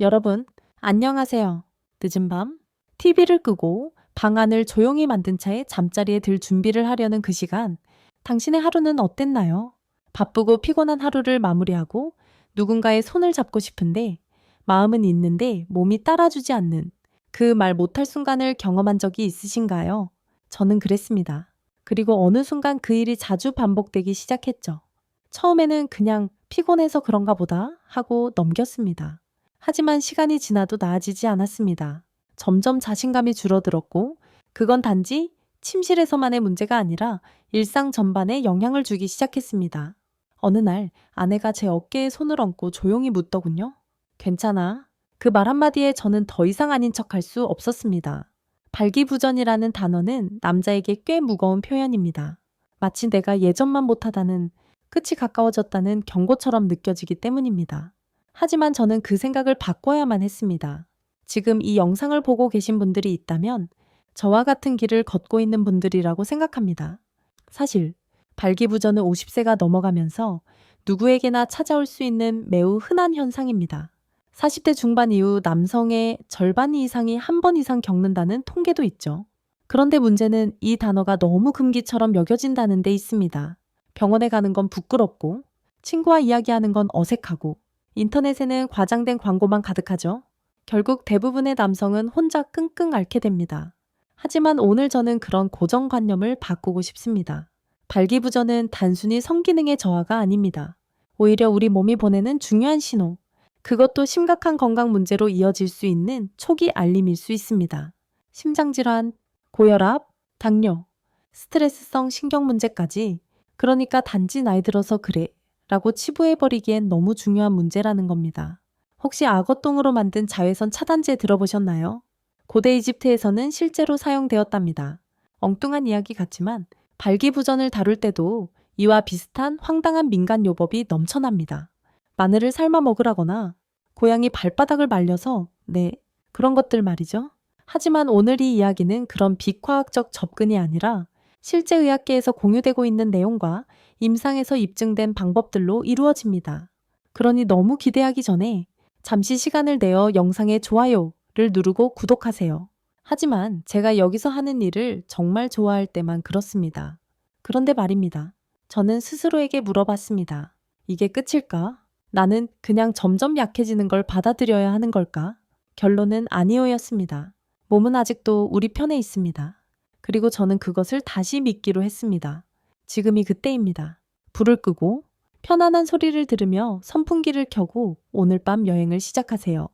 여러분, 안녕하세요. 늦은 밤, TV를 끄고 방 안을 조용히 만든 채 잠자리에 들 준비를 하려는 그 시간, 당신의 하루는 어땠나요? 바쁘고 피곤한 하루를 마무리하고 누군가의 손을 잡고 싶은데 마음은 있는데 몸이 따라주지 않는 그 말 못할 순간을 경험한 적이 있으신가요? 저는 그랬습니다. 그리고 어느 순간 그 일이 자주 반복되기 시작했죠. 처음에는 그냥 피곤해서 그런가 보다 하고 넘겼습니다. 하지만 시간이 지나도 나아지지 않았습니다. 점점 자신감이 줄어들었고, 그건 단지 침실에서만의 문제가 아니라 일상 전반에 영향을 주기 시작했습니다. 어느 날 아내가 제 어깨에 손을 얹고 조용히 묻더군요. 괜찮아. 그 말 한마디에 저는 더 이상 아닌 척할 수 없었습니다. 발기부전이라는 단어는 남자에게 꽤 무거운 표현입니다. 마치 내가 예전만 못하다는, 끝이 가까워졌다는 경고처럼 느껴지기 때문입니다. 하지만 저는 그 생각을 바꿔야만 했습니다. 지금 이 영상을 보고 계신 분들이 있다면 저와 같은 길을 걷고 있는 분들이라고 생각합니다. 사실 발기부전은 50세가 넘어가면서 누구에게나 찾아올 수 있는 매우 흔한 현상입니다. 40대 중반 이후 남성의 절반 이상이 한 번 이상 겪는다는 통계도 있죠. 그런데 문제는 이 단어가 너무 금기처럼 여겨진다는 데 있습니다. 병원에 가는 건 부끄럽고, 친구와 이야기하는 건 어색하고, 인터넷에는 과장된 광고만 가득하죠. 결국 대부분의 남성은 혼자 끙끙 앓게 됩니다. 하지만 오늘 저는 그런 고정관념을 바꾸고 싶습니다. 발기부전은 단순히 성기능의 저하가 아닙니다. 오히려 우리 몸이 보내는 중요한 신호, 그것도 심각한 건강 문제로 이어질 수 있는 초기 알림일 수 있습니다. 심장질환, 고혈압, 당뇨, 스트레스성 신경 문제까지, 그러니까 단지 나이 들어서 그래 라고 치부해버리기엔 너무 중요한 문제라는 겁니다. 혹시 악어똥으로 만든 자외선 차단제 들어보셨나요? 고대 이집트에서는 실제로 사용되었답니다. 엉뚱한 이야기 같지만 발기부전을 다룰 때도 이와 비슷한 황당한 민간 요법이 넘쳐납니다. 마늘을 삶아 먹으라거나 고양이 발바닥을 말려서 그런 것들 말이죠. 하지만 오늘 이 이야기는 그런 비과학적 접근이 아니라 실제 의학계에서 공유되고 있는 내용과 임상에서 입증된 방법들로 이루어집니다. 그러니 너무 기대하기 전에 잠시 시간을 내어 영상의 좋아요를 누르고 구독하세요. 하지만 제가 여기서 하는 일을 정말 좋아할 때만 그렇습니다. 그런데 말입니다. 저는 스스로에게 물어봤습니다. 이게 끝일까? 나는 그냥 점점 약해지는 걸 받아들여야 하는 걸까? 결론은 아니오였습니다. 몸은 아직도 우리 편에 있습니다. 그리고 저는 그것을 다시 믿기로 했습니다. 지금이 그때입니다. 불을 끄고 편안한 소리를 들으며 선풍기를 켜고 오늘 밤 여행을 시작하세요.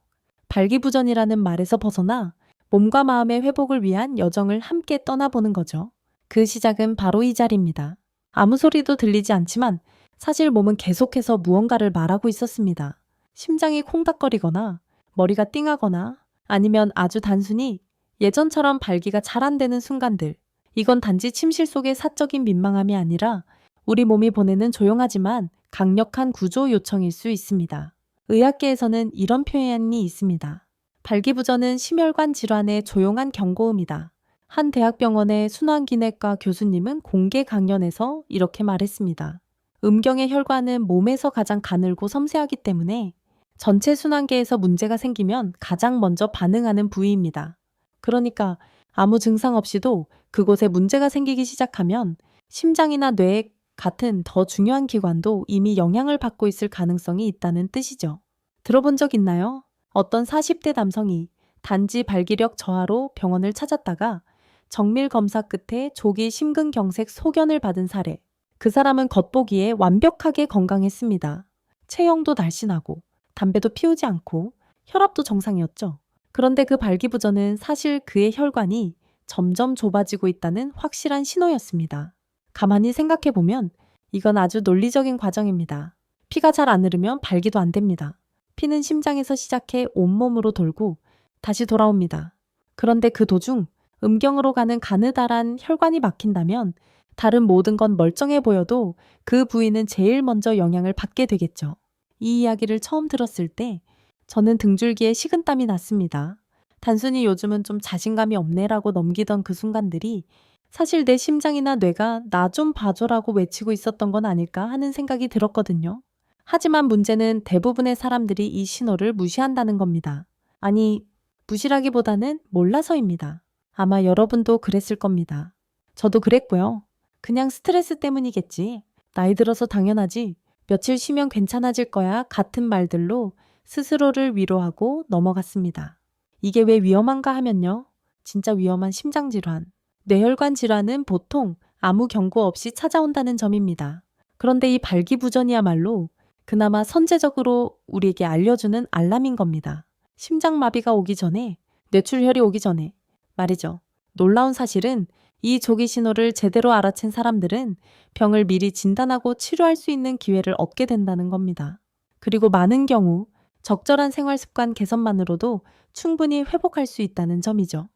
발기부전이라는 말에서 벗어나 몸과 마음의 회복을 위한 여정을 함께 떠나보는 거죠. 그 시작은 바로 이 자리입니다. 아무 소리도 들리지 않지만 사실 몸은 계속해서 무언가를 말하고 있었습니다. 심장이 콩닥거리거나 머리가 띵하거나 아니면 아주 단순히 예전처럼 발기가 잘 안 되는 순간들. 이건 단지 침실 속의 사적인 민망함이 아니라 우리 몸이 보내는 조용하지만 강력한 구조 요청일 수 있습니다. 의학계에서는 이런 표현이 있습니다. 발기부전은 심혈관 질환의 조용한 경고음이다. 한 대학병원의 순환기내과 교수님은 공개 강연에서 이렇게 말했습니다. 음경의 혈관은 몸에서 가장 가늘고 섬세하기 때문에 전체 순환계에서 문제가 생기면 가장 먼저 반응하는 부위입니다. 그러니까 아무 증상 없이도 그곳에 문제가 생기기 시작하면 심장이나 뇌 같은 더 중요한 기관도 이미 영향을 받고 있을 가능성이 있다는 뜻이죠. 들어본 적 있나요? 어떤 40대 남성이 단지 발기력 저하로 병원을 찾았다가 정밀 검사 끝에 조기 심근경색 소견을 받은 사례. 그 사람은 겉보기에 완벽하게 건강했습니다. 체형도 날씬하고 담배도 피우지 않고 혈압도 정상이었죠. 그런데 그 발기부전은 사실 그의 혈관이 점점 좁아지고 있다는 확실한 신호였습니다. 가만히 생각해보면 이건 아주 논리적인 과정입니다. 피가 잘 안 흐르면 발기도 안 됩니다. 피는 심장에서 시작해 온몸으로 돌고 다시 돌아옵니다. 그런데 그 도중 음경으로 가는 가느다란 혈관이 막힌다면 다른 모든 건 멀쩡해 보여도 그 부위는 제일 먼저 영향을 받게 되겠죠. 이 이야기를 처음 들었을 때 저는 등줄기에 식은땀이 났습니다. 단순히 요즘은 좀 자신감이 없네라고 넘기던 그 순간들이 사실 내 심장이나 뇌가 나 좀 봐줘라고 외치고 있었던 건 아닐까 하는 생각이 들었거든요. 하지만 문제는 대부분의 사람들이 이 신호를 무시한다는 겁니다. 아니, 무시라기보다는 몰라서입니다. 아마 여러분도 그랬을 겁니다. 저도 그랬고요. 그냥 스트레스 때문이겠지. 나이 들어서 당연하지. 며칠 쉬면 괜찮아질 거야 같은 말들로 스스로를 위로하고 넘어갔습니다. 이게 왜 위험한가 하면요. 진짜 위험한 심장질환. 뇌혈관 질환은 보통 아무 경고 없이 찾아온다는 점입니다. 그런데 이 발기부전이야말로 그나마 선제적으로 우리에게 알려주는 알람인 겁니다. 심장마비가 오기 전에, 뇌출혈이 오기 전에 말이죠. 놀라운 사실은 이 조기 신호를 제대로 알아챈 사람들은 병을 미리 진단하고 치료할 수 있는 기회를 얻게 된다는 겁니다. 그리고 많은 경우 적절한 생활 습관 개선만으로도 충분히 회복할 수 있다는 점이죠.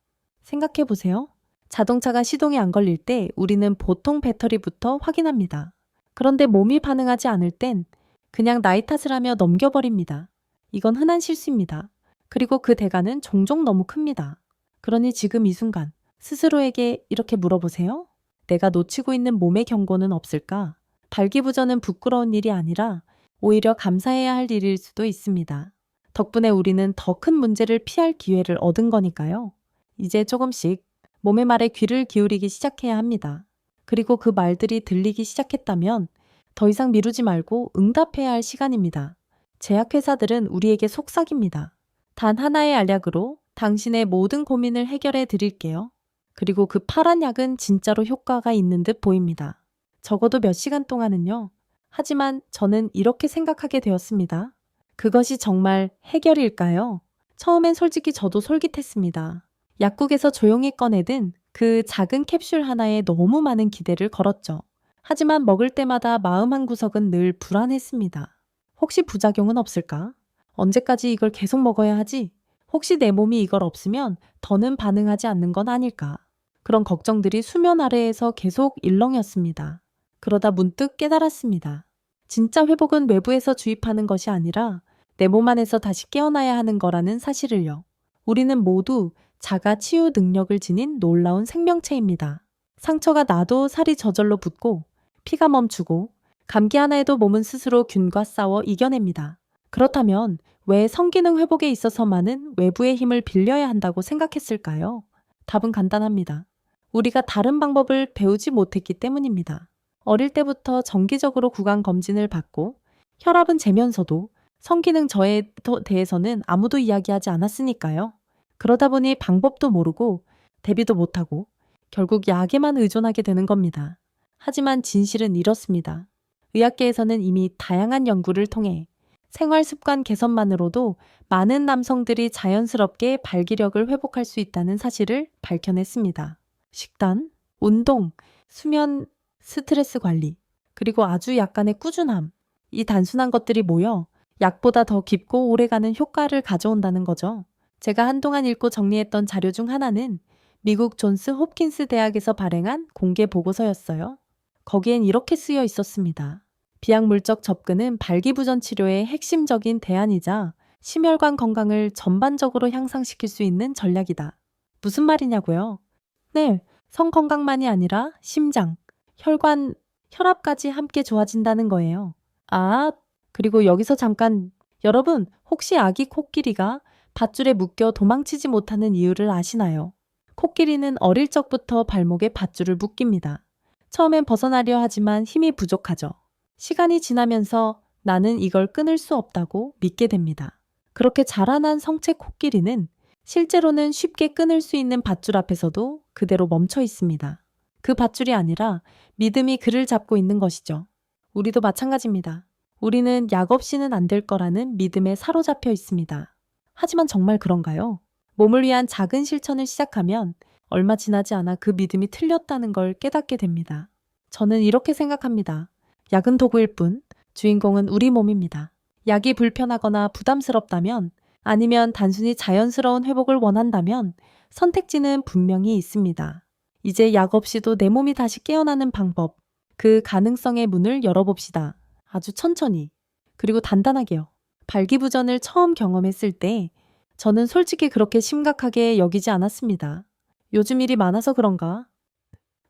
생각해 보세요. 자동차가 시동이 안 걸릴 때 우리는 보통 배터리부터 확인합니다. 그런데 몸이 반응하지 않을 땐 그냥 나이 탓을 하며 넘겨버립니다. 이건 흔한 실수입니다. 그리고 그 대가는 종종 너무 큽니다. 그러니 지금 이 순간 스스로에게 이렇게 물어보세요. 내가 놓치고 있는 몸의 경고는 없을까? 발기부전은 부끄러운 일이 아니라 오히려 감사해야 할 일일 수도 있습니다. 덕분에 우리는 더 큰 문제를 피할 기회를 얻은 거니까요. 이제 조금씩 몸의 말에 귀를 기울이기 시작해야 합니다. 그리고 그 말들이 들리기 시작했다면 더 이상 미루지 말고 응답해야 할 시간입니다. 제약회사들은 우리에게 속삭입니다. 단 하나의 알약으로 당신의 모든 고민을 해결해 드릴게요. 그리고 그 파란 약은 진짜로 효과가 있는 듯 보입니다. 적어도 몇 시간 동안은요. 하지만 저는 이렇게 생각하게 되었습니다. 그것이 정말 해결일까요? 처음엔 솔직히 저도 솔깃했습니다. 약국에서 조용히 꺼내든 그 작은 캡슐 하나에 너무 많은 기대를 걸었죠. 하지만 먹을 때마다 마음 한구석은 늘 불안했습니다. 혹시 부작용은 없을까? 언제까지 이걸 계속 먹어야 하지? 혹시 내 몸이 이걸 없으면 더는 반응하지 않는 건 아닐까? 그런 걱정들이 수면 아래에서 계속 일렁였습니다. 그러다 문득 깨달았습니다. 진짜 회복은 외부에서 주입하는 것이 아니라 내 몸 안에서 다시 깨어나야 하는 거라는 사실을요. 우리는 모두 자가 치유 능력을 지닌 놀라운 생명체입니다. 상처가 나도 살이 저절로 붓고 피가 멈추고 감기 하나에도 몸은 스스로 균과 싸워 이겨냅니다. 그렇다면 왜 성기능 회복에 있어서만은 외부의 힘을 빌려야 한다고 생각했을까요? 답은 간단합니다. 우리가 다른 방법을 배우지 못했기 때문입니다. 어릴 때부터 정기적으로 구강 검진을 받고 혈압은 재면서도 성기능 저해에 대해서는 아무도 이야기하지 않았으니까요. 그러다 보니 방법도 모르고 대비도 못하고 결국 약에만 의존하게 되는 겁니다. 하지만 진실은 이렇습니다. 의학계에서는 이미 다양한 연구를 통해 생활 습관 개선만으로도 많은 남성들이 자연스럽게 발기력을 회복할 수 있다는 사실을 밝혀냈습니다. 식단, 운동, 수면, 스트레스 관리, 그리고 아주 약간의 꾸준함. 이 단순한 것들이 모여 약보다 더 깊고 오래가는 효과를 가져온다는 거죠. 제가 한동안 읽고 정리했던 자료 중 하나는 미국 존스 홉킨스 대학에서 발행한 공개 보고서였어요. 거기엔 이렇게 쓰여 있었습니다. 비약물적 접근은 발기부전 치료의 핵심적인 대안이자 심혈관 건강을 전반적으로 향상시킬 수 있는 전략이다. 무슨 말이냐고요? 네, 성 건강만이 아니라 심장, 혈관, 혈압까지 함께 좋아진다는 거예요. 아, 그리고 여기서 잠깐, 여러분, 혹시 아기 코끼리가 밧줄에 묶여 도망치지 못하는 이유를 아시나요? 코끼리는 어릴 적부터 발목에 밧줄을 묶입니다. 처음엔 벗어나려 하지만 힘이 부족하죠. 시간이 지나면서 나는 이걸 끊을 수 없다고 믿게 됩니다. 그렇게 자라난 성체 코끼리는 실제로는 쉽게 끊을 수 있는 밧줄 앞에서도 그대로 멈춰 있습니다. 그 밧줄이 아니라 믿음이 그를 잡고 있는 것이죠. 우리도 마찬가지입니다. 우리는 약 없이는 안 될 거라는 믿음에 사로잡혀 있습니다. 하지만 정말 그런가요? 몸을 위한 작은 실천을 시작하면 얼마 지나지 않아 그 믿음이 틀렸다는 걸 깨닫게 됩니다. 저는 이렇게 생각합니다. 약은 도구일 뿐 주인공은 우리 몸입니다. 약이 불편하거나 부담스럽다면 아니면 단순히 자연스러운 회복을 원한다면 선택지는 분명히 있습니다. 이제 약 없이도 내 몸이 다시 깨어나는 방법, 그 가능성의 문을 열어봅시다. 아주 천천히, 그리고 단단하게요. 발기부전을 처음 경험했을 때 저는 솔직히 그렇게 심각하게 여기지 않았습니다. 요즘 일이 많아서 그런가?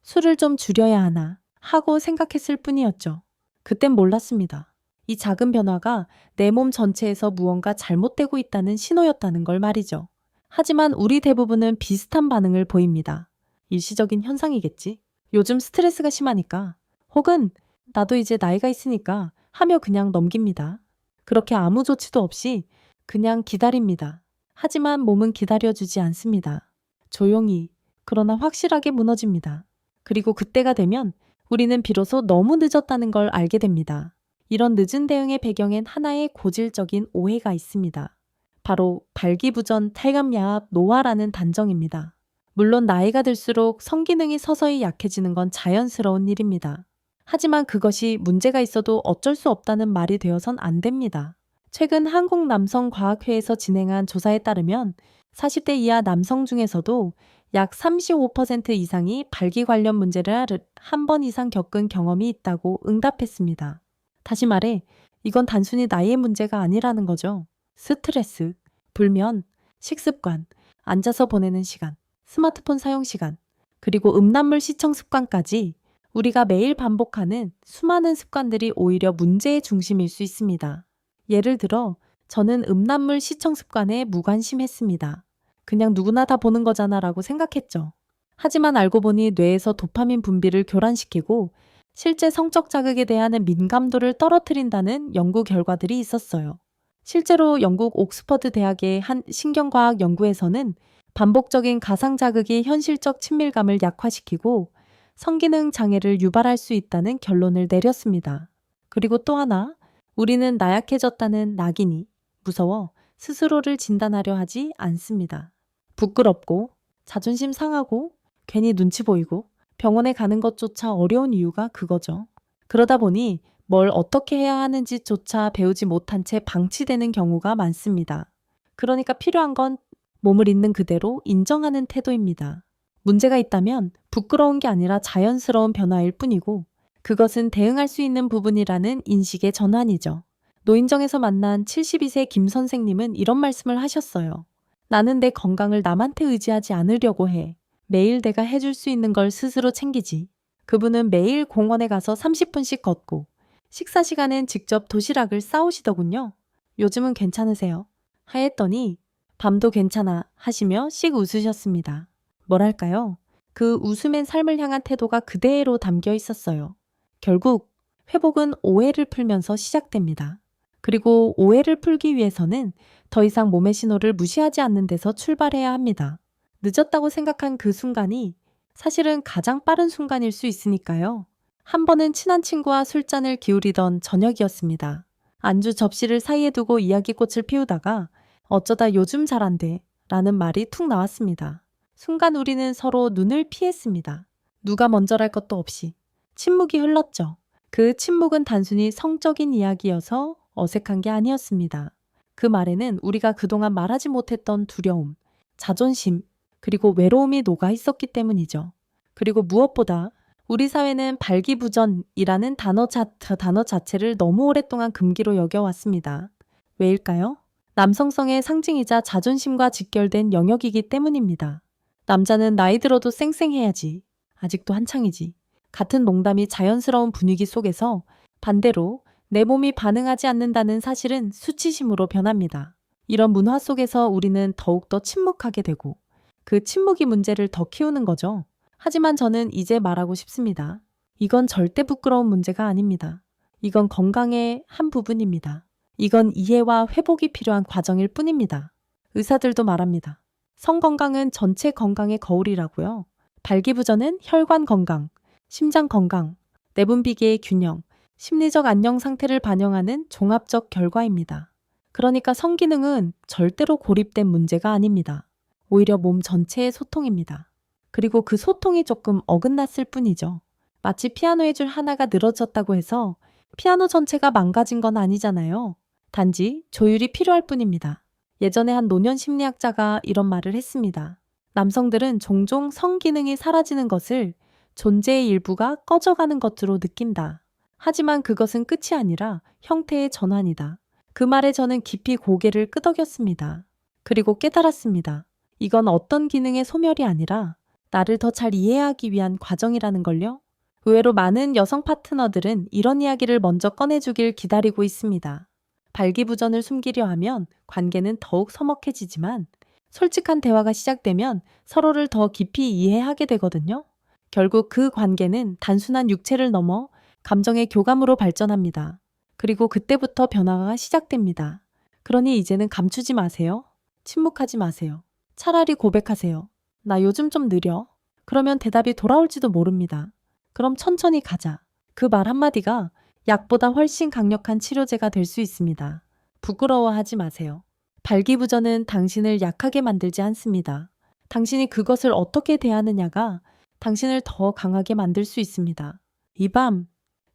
술을 좀 줄여야 하나 하고 생각했을 뿐이었죠. 그땐 몰랐습니다. 이 작은 변화가 내 몸 전체에서 무언가 잘못되고 있다는 신호였다는 걸 말이죠. 하지만 우리 대부분은 비슷한 반응을 보입니다. 일시적인 현상이겠지. 요즘 스트레스가 심하니까. 혹은 나도 이제 나이가 있으니까 하며 그냥 넘깁니다. 그렇게 아무 조치도 없이 그냥 기다립니다. 하지만 몸은 기다려주지 않습니다. 조용히, 그러나 확실하게 무너집니다. 그리고 그때가 되면 우리는 비로소 너무 늦었다는 걸 알게 됩니다. 이런 늦은 대응의 배경엔 하나의 고질적인 오해가 있습니다. 바로 발기부전, 탈감야합, 노화라는 단정입니다. 물론 나이가 들수록 성기능이 서서히 약해지는 건 자연스러운 일입니다. 하지만 그것이 문제가 있어도 어쩔 수 없다는 말이 되어선 안 됩니다. 최근 한국남성과학회에서 진행한 조사에 따르면 40대 이하 남성 중에서도 약 35% 이상이 발기 관련 문제를 한 번 이상 겪은 경험이 있다고 응답했습니다. 다시 말해, 이건 단순히 나이의 문제가 아니라는 거죠. 스트레스, 불면, 식습관, 앉아서 보내는 시간, 스마트폰 사용 시간, 그리고 음란물 시청 습관까지 우리가 매일 반복하는 수많은 습관들이 오히려 문제의 중심일 수 있습니다. 예를 들어, 저는 음란물 시청 습관에 무관심했습니다. 그냥 누구나 다 보는 거잖아 라고 생각했죠. 하지만 알고 보니 뇌에서 도파민 분비를 교란시키고 실제 성적 자극에 대한 민감도를 떨어뜨린다는 연구 결과들이 있었어요. 실제로 영국 옥스퍼드 대학의 한 신경과학 연구에서는 반복적인 가상 자극이 현실적 친밀감을 약화시키고 성기능 장애를 유발할 수 있다는 결론을 내렸습니다. 그리고 또 하나, 우리는 나약해졌다는 낙인이 무서워 스스로를 진단하려 하지 않습니다. 부끄럽고 자존심 상하고 괜히 눈치 보이고 병원에 가는 것조차 어려운 이유가 그거죠. 그러다 보니 뭘 어떻게 해야 하는지조차 배우지 못한 채 방치되는 경우가 많습니다. 그러니까 필요한 건 몸을 있는 그대로 인정하는 태도입니다. 문제가 있다면 부끄러운 게 아니라 자연스러운 변화일 뿐이고 그것은 대응할 수 있는 부분이라는 인식의 전환이죠. 노인정에서 만난 72세 김 선생님은 이런 말씀을 하셨어요. 나는 내 건강을 남한테 의지하지 않으려고 해. 매일 내가 해줄 수 있는 걸 스스로 챙기지. 그분은 매일 공원에 가서 30분씩 걷고 식사 시간엔 직접 도시락을 싸오시더군요. 요즘은 괜찮으세요? 하였더니 밤도 괜찮아 하시며 씩 웃으셨습니다. 뭐랄까요? 그 웃음엔 삶을 향한 태도가 그대로 담겨 있었어요. 결국 회복은 오해를 풀면서 시작됩니다. 그리고 오해를 풀기 위해서는 더 이상 몸의 신호를 무시하지 않는 데서 출발해야 합니다. 늦었다고 생각한 그 순간이 사실은 가장 빠른 순간일 수 있으니까요. 한 번은 친한 친구와 술잔을 기울이던 저녁이었습니다. 안주 접시를 사이에 두고 이야기꽃을 피우다가 어쩌다 요즘 잘 안 돼 라는 말이 툭 나왔습니다. 순간 우리는 서로 눈을 피했습니다. 누가 먼저랄 것도 없이 침묵이 흘렀죠. 그 침묵은 단순히 성적인 이야기여서 어색한 게 아니었습니다. 그 말에는 우리가 그동안 말하지 못했던 두려움, 자존심, 그리고 외로움이 녹아 있었기 때문이죠. 그리고 무엇보다 우리 사회는 발기부전이라는 단어 자체를 너무 오랫동안 금기로 여겨왔습니다. 왜일까요? 남성성의 상징이자 자존심과 직결된 영역이기 때문입니다. 남자는 나이 들어도 쌩쌩해야지. 아직도 한창이지. 같은 농담이 자연스러운 분위기 속에서 반대로 내 몸이 반응하지 않는다는 사실은 수치심으로 변합니다. 이런 문화 속에서 우리는 더욱더 침묵하게 되고 그 침묵이 문제를 더 키우는 거죠. 하지만 저는 이제 말하고 싶습니다. 이건 절대 부끄러운 문제가 아닙니다. 이건 건강의 한 부분입니다. 이건 이해와 회복이 필요한 과정일 뿐입니다. 의사들도 말합니다. 성건강은 전체 건강의 거울이라고요. 발기부전은 혈관 건강, 심장 건강, 내분비계의 균형, 심리적 안녕 상태를 반영하는 종합적 결과입니다. 그러니까 성기능은 절대로 고립된 문제가 아닙니다. 오히려 몸 전체의 소통입니다. 그리고 그 소통이 조금 어긋났을 뿐이죠. 마치 피아노의 줄 하나가 늘어졌다고 해서 피아노 전체가 망가진 건 아니잖아요. 단지 조율이 필요할 뿐입니다. 예전에 한 노년 심리학자가 이런 말을 했습니다. 남성들은 종종 성기능이 사라지는 것을 존재의 일부가 꺼져가는 것으로 느낀다. 하지만 그것은 끝이 아니라 형태의 전환이다. 그 말에 저는 깊이 고개를 끄덕였습니다. 그리고 깨달았습니다. 이건 어떤 기능의 소멸이 아니라 나를 더 잘 이해하기 위한 과정이라는 걸요. 의외로 많은 여성 파트너들은 이런 이야기를 먼저 꺼내주길 기다리고 있습니다. 발기부전을 숨기려 하면 관계는 더욱 서먹해지지만 솔직한 대화가 시작되면 서로를 더 깊이 이해하게 되거든요. 결국 그 관계는 단순한 육체를 넘어 감정의 교감으로 발전합니다. 그리고 그때부터 변화가 시작됩니다. 그러니 이제는 감추지 마세요. 침묵하지 마세요. 차라리 고백하세요. 나 요즘 좀 느려. 그러면 대답이 돌아올지도 모릅니다. 그럼 천천히 가자. 그 말 한마디가 약보다 훨씬 강력한 치료제가 될 수 있습니다. 부끄러워하지 마세요. 발기부전은 당신을 약하게 만들지 않습니다. 당신이 그것을 어떻게 대하느냐가 당신을 더 강하게 만들 수 있습니다. 이 밤,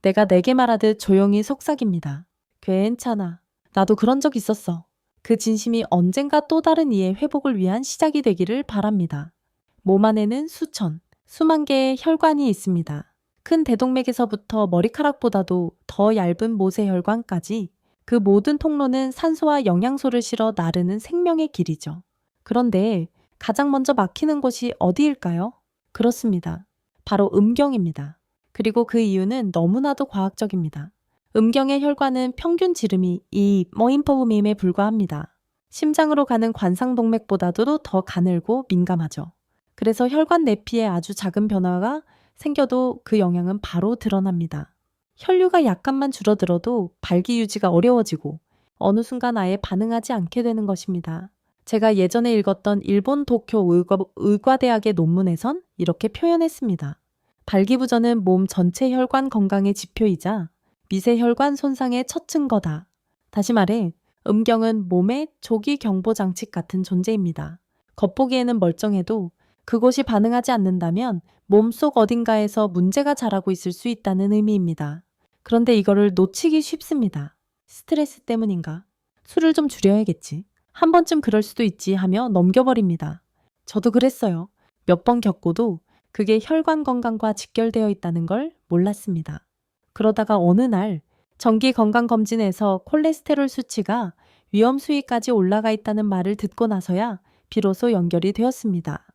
내가 내게 말하듯 조용히 속삭입니다. 괜찮아. 나도 그런 적 있었어. 그 진심이 언젠가 또 다른 이의 회복을 위한 시작이 되기를 바랍니다. 몸 안에는 수천, 수만 개의 혈관이 있습니다. 큰 대동맥에서부터 머리카락보다도 더 얇은 모세혈관까지 그 모든 통로는 산소와 영양소를 실어 나르는 생명의 길이죠. 그런데 가장 먼저 막히는 곳이 어디일까요? 그렇습니다. 바로 음경입니다. 그리고 그 이유는 너무나도 과학적입니다. 음경의 혈관은 평균 지름이 이 머인퍼브밈에 불과합니다. 심장으로 가는 관상동맥보다도 더 가늘고 민감하죠. 그래서 혈관 내피에 아주 작은 변화가 생겨도 그 영향은 바로 드러납니다. 혈류가 약간만 줄어들어도 발기 유지가 어려워지고 어느 순간 아예 반응하지 않게 되는 것입니다. 제가 예전에 읽었던 일본 도쿄 의과대학의 논문에선 이렇게 표현했습니다. 발기부전은 몸 전체 혈관 건강의 지표이자 미세혈관 손상의 첫 증거다. 다시 말해 음경은 몸의 조기 경보 장치 같은 존재입니다. 겉보기에는 멀쩡해도 그곳이 반응하지 않는다면 몸속 어딘가에서 문제가 자라고 있을 수 있다는 의미입니다. 그런데 이거를 놓치기 쉽습니다. 스트레스 때문인가? 술을 좀 줄여야겠지. 한 번쯤 그럴 수도 있지 하며 넘겨버립니다. 저도 그랬어요. 몇 번 겪고도 그게 혈관 건강과 직결되어 있다는 걸 몰랐습니다. 그러다가 어느 날 정기 건강검진에서 콜레스테롤 수치가 위험 수위까지 올라가 있다는 말을 듣고 나서야 비로소 연결이 되었습니다.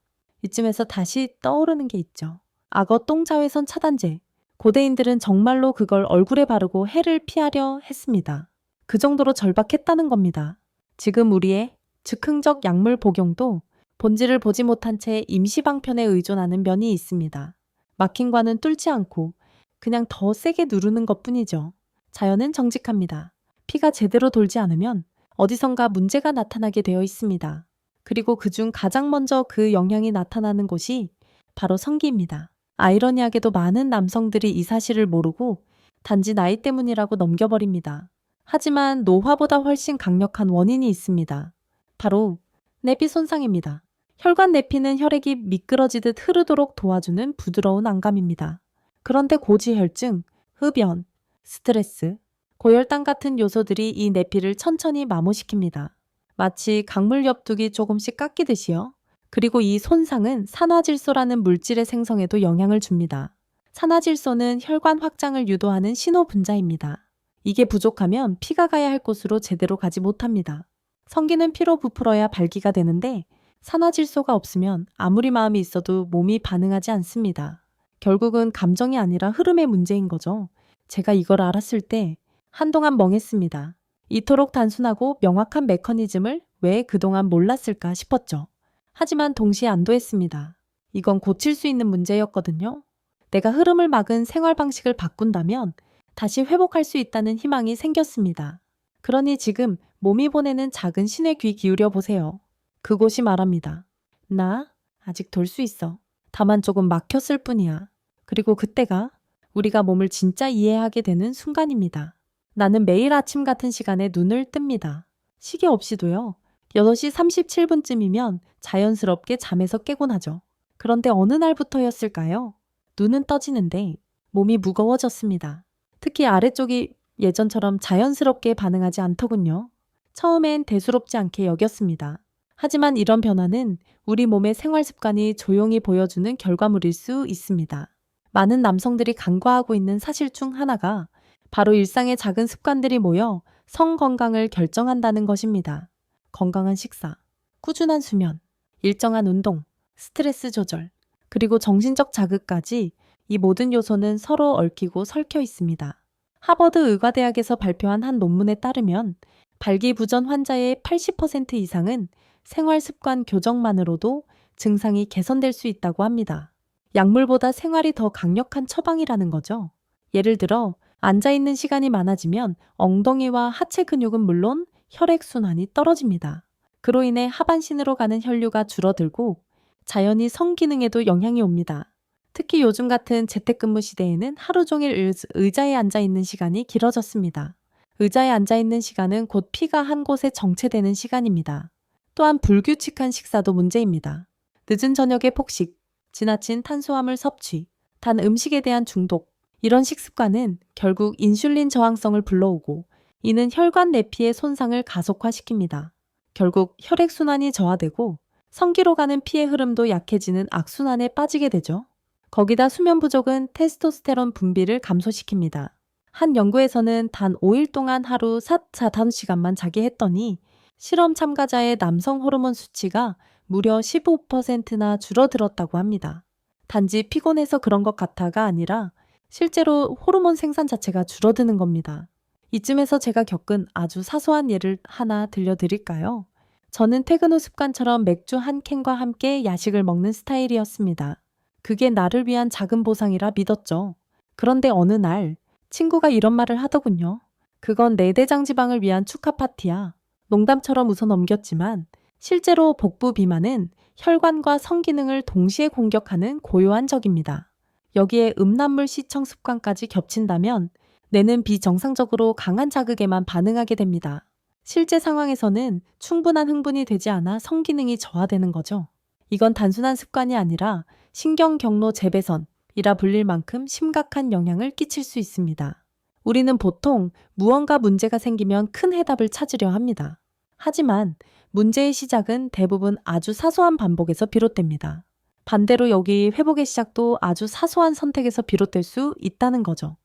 이쯤에서 다시 떠오르는 게 있죠. 악어 똥자외선 차단제. 고대인들은 정말로 그걸 얼굴에 바르고 해를 피하려 했습니다. 그 정도로 절박했다는 겁니다. 지금 우리의 즉흥적 약물 복용도 본질을 보지 못한 채 임시방편에 의존하는 면이 있습니다. 막힌 관은 뚫지 않고 그냥 더 세게 누르는 것뿐이죠. 자연은 정직합니다. 피가 제대로 돌지 않으면 어디선가 문제가 나타나게 되어 있습니다. 그리고 그중 가장 먼저 그 영향이 나타나는 곳이 바로 성기입니다. 아이러니하게도 많은 남성들이 이 사실을 모르고 단지 나이 때문이라고 넘겨버립니다. 하지만 노화보다 훨씬 강력한 원인이 있습니다. 바로 내피 손상입니다. 혈관 내피는 혈액이 미끄러지듯 흐르도록 도와주는 부드러운 안감입니다. 그런데 고지혈증, 흡연, 스트레스, 고혈당 같은 요소들이 이 내피를 천천히 마모시킵니다. 마치 강물 엽두기 조금씩 깎이듯이요. 그리고 이 손상은 산화질소라는 물질의 생성에도 영향을 줍니다. 산화질소는 혈관 확장을 유도하는 신호 분자입니다. 이게 부족하면 피가 가야 할 곳으로 제대로 가지 못합니다. 성기는 피로 부풀어야 발기가 되는데 산화질소가 없으면 아무리 마음이 있어도 몸이 반응하지 않습니다. 결국은 감정이 아니라 흐름의 문제인 거죠. 제가 이걸 알았을 때 한동안 멍했습니다. 이토록 단순하고 명확한 메커니즘을 왜 그동안 몰랐을까 싶었죠. 하지만 동시에 안도했습니다. 이건 고칠 수 있는 문제였거든요. 내가 흐름을 막은 생활 방식을 바꾼다면 다시 회복할 수 있다는 희망이 생겼습니다. 그러니 지금 몸이 보내는 작은 신에 귀 기울여 보세요. 그곳이 말합니다. 나 아직 돌 수 있어. 다만 조금 막혔을 뿐이야. 그리고 그때가 우리가 몸을 진짜 이해하게 되는 순간입니다. 나는 매일 아침 같은 시간에 눈을 뜹니다. 시계 없이도요. 6시 37분쯤이면 자연스럽게 잠에서 깨곤 하죠. 그런데 어느 날부터였을까요? 눈은 떠지는데 몸이 무거워졌습니다. 특히 아래쪽이 예전처럼 자연스럽게 반응하지 않더군요. 처음엔 대수롭지 않게 여겼습니다. 하지만 이런 변화는 우리 몸의 생활 습관이 조용히 보여주는 결과물일 수 있습니다. 많은 남성들이 간과하고 있는 사실 중 하나가 바로 일상의 작은 습관들이 모여 성 건강을 결정한다는 것입니다. 건강한 식사, 꾸준한 수면, 일정한 운동, 스트레스 조절, 그리고 정신적 자극까지 이 모든 요소는 서로 얽히고 설켜 있습니다. 하버드 의과대학에서 발표한 한 논문에 따르면 발기부전 환자의 80% 이상은 생활 습관 교정만으로도 증상이 개선될 수 있다고 합니다. 약물보다 생활이 더 강력한 처방이라는 거죠. 예를 들어 앉아있는 시간이 많아지면 엉덩이와 하체 근육은 물론 혈액순환이 떨어집니다. 그로 인해 하반신으로 가는 혈류가 줄어들고 자연히 성기능에도 영향이 옵니다. 특히 요즘 같은 재택근무 시대에는 하루 종일 의자에 앉아있는 시간이 길어졌습니다. 의자에 앉아있는 시간은 곧 피가 한 곳에 정체되는 시간입니다. 또한 불규칙한 식사도 문제입니다. 늦은 저녁의 폭식, 지나친 탄수화물 섭취, 단 음식에 대한 중독, 이런 식습관은 결국 인슐린 저항성을 불러오고 이는 혈관 내피의 손상을 가속화시킵니다. 결국 혈액순환이 저하되고 성기로 가는 피의 흐름도 약해지는 악순환에 빠지게 되죠. 거기다 수면 부족은 테스토스테론 분비를 감소시킵니다. 한 연구에서는 단 5일 동안 하루 4시간만 자게 했더니 실험 참가자의 남성 호르몬 수치가 무려 15%나 줄어들었다고 합니다. 단지 피곤해서 그런 것 같아가 아니라 실제로 호르몬 생산 자체가 줄어드는 겁니다. 이쯤에서 제가 겪은 아주 사소한 예를 하나 들려드릴까요? 저는 퇴근 후 습관처럼 맥주 한 캔과 함께 야식을 먹는 스타일이었습니다. 그게 나를 위한 작은 보상이라 믿었죠. 그런데 어느 날 친구가 이런 말을 하더군요. 그건 내 대장 지방을 위한 축하 파티야. 농담처럼 웃어 넘겼지만 실제로 복부 비만은 혈관과 성기능을 동시에 공격하는 고요한 적입니다. 여기에 음란물 시청 습관까지 겹친다면 뇌는 비정상적으로 강한 자극에만 반응하게 됩니다. 실제 상황에서는 충분한 흥분이 되지 않아 성기능이 저하되는 거죠. 이건 단순한 습관이 아니라 신경 경로 재배선이라 불릴 만큼 심각한 영향을 끼칠 수 있습니다. 우리는 보통 무언가 문제가 생기면 큰 해답을 찾으려 합니다. 하지만 문제의 시작은 대부분 아주 사소한 반복에서 비롯됩니다. 반대로 여기 회복의 시작도 아주 사소한 선택에서 비롯될 수 있다는 거죠.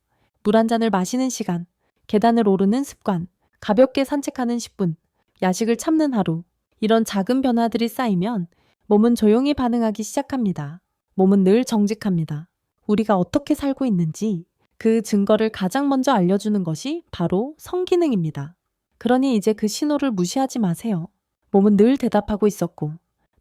물 한 잔을 마시는 시간, 계단을 오르는 습관, 가볍게 산책하는 10분, 야식을 참는 하루, 이런 작은 변화들이 쌓이면 몸은 조용히 반응하기 시작합니다. 몸은 늘 정직합니다. 우리가 어떻게 살고 있는지 그 증거를 가장 먼저 알려주는 것이 바로 성기능입니다. 그러니 이제 그 신호를 무시하지 마세요. 몸은 늘 대답하고 있었고,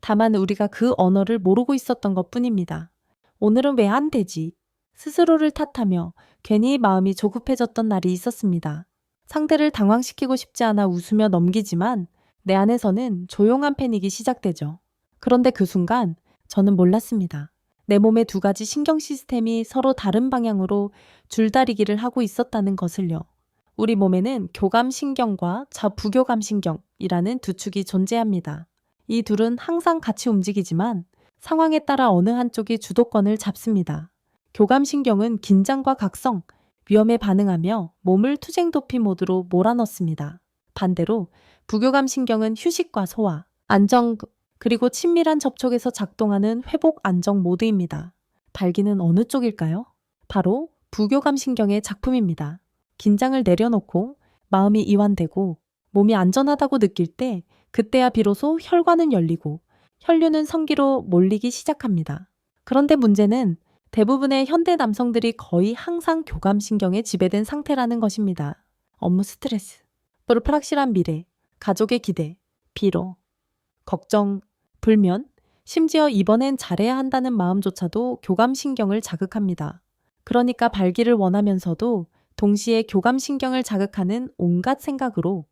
다만 우리가 그 언어를 모르고 있었던 것 뿐입니다. 오늘은 왜 안 되지? 스스로를 탓하며 괜히 마음이 조급해졌던 날이 있었습니다. 상대를 당황시키고 싶지 않아 웃으며 넘기지만 내 안에서는 조용한 패닉이 시작되죠. 그런데 그 순간 저는 몰랐습니다. 내 몸의 두 가지 신경 시스템이 서로 다른 방향으로 줄다리기를 하고 있었다는 것을요. 우리 몸에는 교감신경과 부교감신경이라는 두 축이 존재합니다. 이 둘은 항상 같이 움직이지만 상황에 따라 어느 한쪽이 주도권을 잡습니다. 교감신경은 긴장과 각성, 위험에 반응하며 몸을 투쟁도피 모드로 몰아넣습니다. 반대로 부교감신경은 휴식과 소화, 안정, 그리고 친밀한 접촉에서 작동하는 회복 안정 모드입니다. 발기는 어느 쪽일까요? 바로 부교감신경의 작품입니다. 긴장을 내려놓고 마음이 이완되고 몸이 안전하다고 느낄 때 그때야 비로소 혈관은 열리고 혈류는 성기로 몰리기 시작합니다. 그런데 문제는 대부분의 현대 남성들이 거의 항상 교감신경에 지배된 상태라는 것입니다. 업무 스트레스, 불확실한 미래, 가족의 기대, 피로, 걱정, 불면, 심지어 이번엔 잘해야 한다는 마음조차도 교감신경을 자극합니다. 그러니까 발기를 원하면서도 동시에 교감신경을 자극하는 온갖 생각으로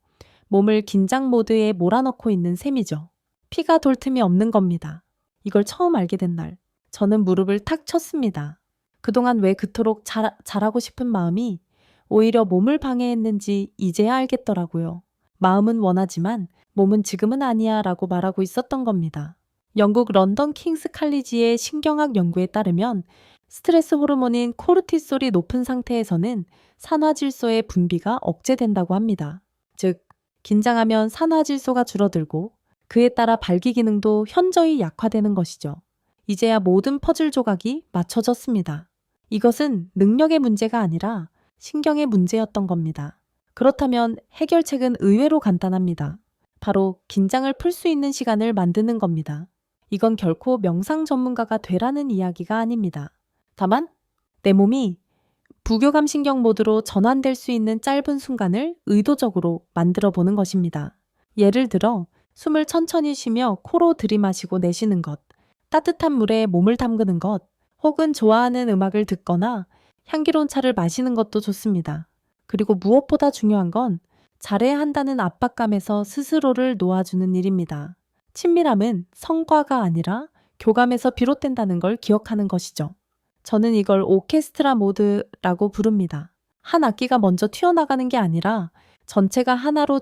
몸을 긴장 모드에 몰아넣고 있는 셈이죠. 피가 돌 틈이 없는 겁니다. 이걸 처음 알게 된 날, 저는 무릎을 탁 쳤습니다. 그동안 왜 그토록 잘하고 싶은 마음이 오히려 몸을 방해했는지 이제야 알겠더라고요. 마음은 원하지만 몸은 지금은 아니야 라고 말하고 있었던 겁니다. 영국 런던 킹스 칼리지의 신경학 연구에 따르면 스트레스 호르몬인 코르티솔이 높은 상태에서는 산화질소의 분비가 억제된다고 합니다. 즉, 긴장하면 산화질소가 줄어들고 그에 따라 발기 기능도 현저히 약화되는 것이죠. 이제야 모든 퍼즐 조각이 맞춰졌습니다. 이것은 능력의 문제가 아니라 신경의 문제였던 겁니다. 그렇다면 해결책은 의외로 간단합니다. 바로 긴장을 풀 수 있는 시간을 만드는 겁니다. 이건 결코 명상 전문가가 되라는 이야기가 아닙니다. 다만 내 몸이 부교감 신경 모드로 전환될 수 있는 짧은 순간을 의도적으로 만들어 보는 것입니다. 예를 들어 숨을 천천히 쉬며 코로 들이마시고 내쉬는 것, 따뜻한 물에 몸을 담그는 것, 혹은 좋아하는 음악을 듣거나 향기로운 차를 마시는 것도 좋습니다. 그리고 무엇보다 중요한 건 잘해야 한다는 압박감에서 스스로를 놓아주는 일입니다. 친밀함은 성과가 아니라 교감에서 비롯된다는 걸 기억하는 것이죠. 저는 이걸 오케스트라 모드라고 부릅니다. 한 악기가 먼저 튀어나가는 게 아니라 전체가 하나로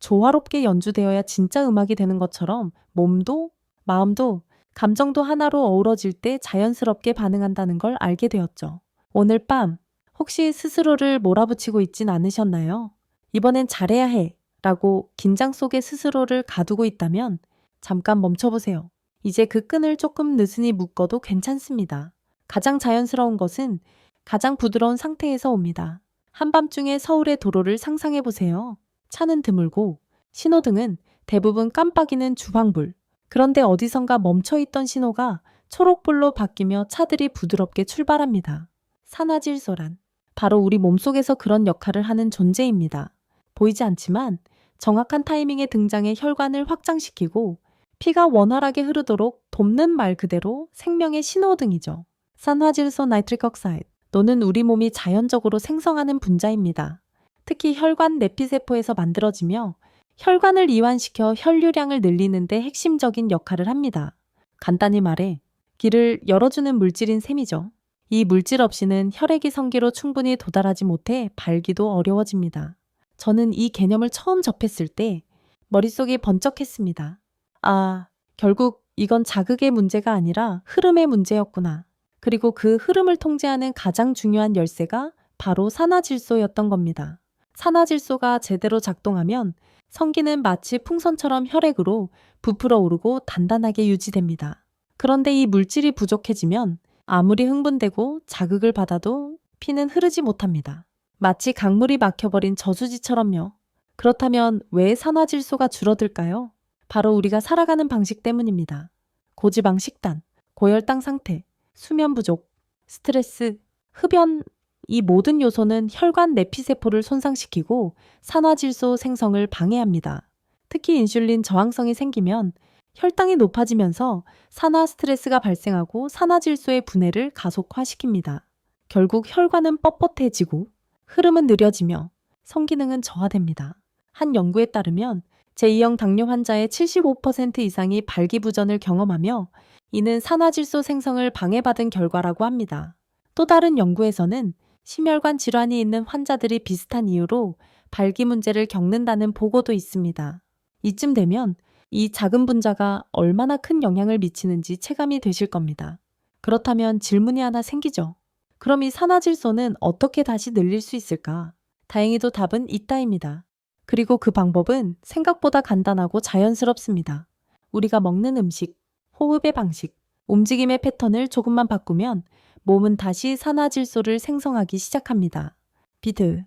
조화롭게 연주되어야 진짜 음악이 되는 것처럼 몸도 마음도 감정도 하나로 어우러질 때 자연스럽게 반응한다는 걸 알게 되었죠. 오늘 밤 혹시 스스로를 몰아붙이고 있진 않으셨나요? 이번엔 잘해야 해 라고 긴장 속에 스스로를 가두고 있다면 잠깐 멈춰보세요. 이제 그 끈을 조금 느슨히 묶어도 괜찮습니다. 가장 자연스러운 것은 가장 부드러운 상태에서 옵니다. 한밤중에 서울의 도로를 상상해보세요. 차는 드물고 신호등은 대부분 깜빡이는 주황불. 그런데 어디선가 멈춰있던 신호가 초록불로 바뀌며 차들이 부드럽게 출발합니다. 산화질소란 바로 우리 몸속에서 그런 역할을 하는 존재입니다. 보이지 않지만 정확한 타이밍에 등장해 혈관을 확장시키고 피가 원활하게 흐르도록 돕는 말 그대로 생명의 신호등이죠. 산화질소 나이트릭 억사이드 또는 우리 몸이 자연적으로 생성하는 분자입니다. 특히 혈관 내피세포에서 만들어지며 혈관을 이완시켜 혈류량을 늘리는 데 핵심적인 역할을 합니다. 간단히 말해 길을 열어주는 물질인 셈이죠. 이 물질 없이는 혈액이 성기로 충분히 도달하지 못해 발기도 어려워집니다. 저는 이 개념을 처음 접했을 때 머릿속이 번쩍했습니다. 아, 결국 이건 자극의 문제가 아니라 흐름의 문제였구나. 그리고 그 흐름을 통제하는 가장 중요한 열쇠가 바로 산화질소였던 겁니다. 산화질소가 제대로 작동하면 성기는 마치 풍선처럼 혈액으로 부풀어 오르고 단단하게 유지됩니다. 그런데 이 물질이 부족해지면 아무리 흥분되고 자극을 받아도 피는 흐르지 못합니다. 마치 강물이 막혀버린 저수지처럼요. 그렇다면 왜 산화질소가 줄어들까요? 바로 우리가 살아가는 방식 때문입니다. 고지방 식단, 고혈당 상태, 수면 부족, 스트레스, 흡연, 이 모든 요소는 혈관 내피세포를 손상시키고 산화질소 생성을 방해합니다. 특히 인슐린 저항성이 생기면 혈당이 높아지면서 산화 스트레스가 발생하고 산화질소의 분해를 가속화시킵니다. 결국 혈관은 뻣뻣해지고 흐름은 느려지며 성기능은 저하됩니다. 한 연구에 따르면 제2형 당뇨 환자의 75% 이상이 발기부전을 경험하며 이는 산화질소 생성을 방해받은 결과라고 합니다. 또 다른 연구에서는 심혈관 질환이 있는 환자들이 비슷한 이유로 발기 문제를 겪는다는 보고도 있습니다. 이쯤 되면 이 작은 분자가 얼마나 큰 영향을 미치는지 체감이 되실 겁니다. 그렇다면 질문이 하나 생기죠. 그럼 이 산화질소는 어떻게 다시 늘릴 수 있을까? 다행히도 답은 있다입니다. 그리고 그 방법은 생각보다 간단하고 자연스럽습니다. 우리가 먹는 음식, 호흡의 방식, 움직임의 패턴을 조금만 바꾸면 몸은 다시 산화질소를 생성하기 시작합니다. 비트,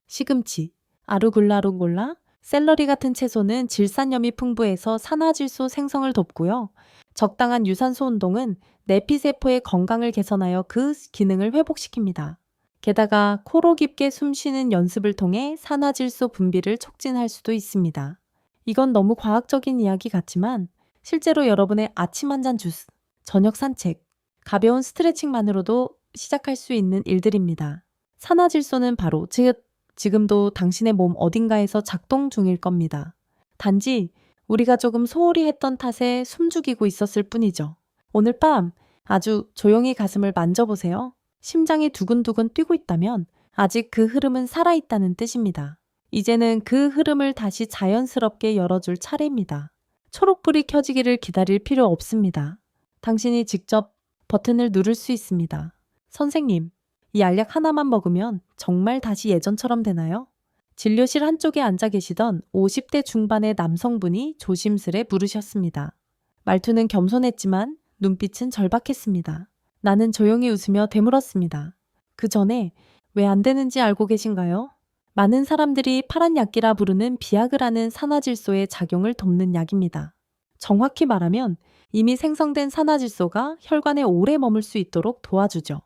시금치, 아루굴라루골라, 샐러리 같은 채소는 질산염이 풍부해서 산화질소 생성을 돕고요. 적당한 유산소 운동은 내피세포의 건강을 개선하여 그 기능을 회복시킵니다. 게다가 코로 깊게 숨 쉬는 연습을 통해 산화질소 분비를 촉진할 수도 있습니다. 이건 너무 과학적인 이야기 같지만 실제로 여러분의 아침 한 잔 주스, 저녁 산책, 가벼운 스트레칭만으로도 시작할 수 있는 일들입니다. 산화질소는 바로 지금도 당신의 몸 어딘가에서 작동 중일 겁니다. 단지 우리가 조금 소홀히 했던 탓에 숨죽이고 있었을 뿐이죠. 오늘 밤 아주 조용히 가슴을 만져보세요. 심장이 두근두근 뛰고 있다면 아직 그 흐름은 살아있다는 뜻입니다. 이제는 그 흐름을 다시 자연스럽게 열어줄 차례입니다. 초록불이 켜지기를 기다릴 필요 없습니다. 당신이 직접 버튼을 누를 수 있습니다. 선생님, 이 알약 하나만 먹으면 정말 다시 예전처럼 되나요? 진료실 한쪽에 앉아 계시던 50대 중반의 남성분이 조심스레 물으셨습니다. 말투는 겸손했지만 눈빛은 절박했습니다. 나는 조용히 웃으며 되물었습니다. 그 전에 왜 안 되는지 알고 계신가요? 많은 사람들이 파란 약기라 부르는 비아그라는 산화질소의 작용을 돕는 약입니다. 정확히 말하면 이미 생성된 산화질소가 혈관에 오래 머물 수 있도록 도와주죠.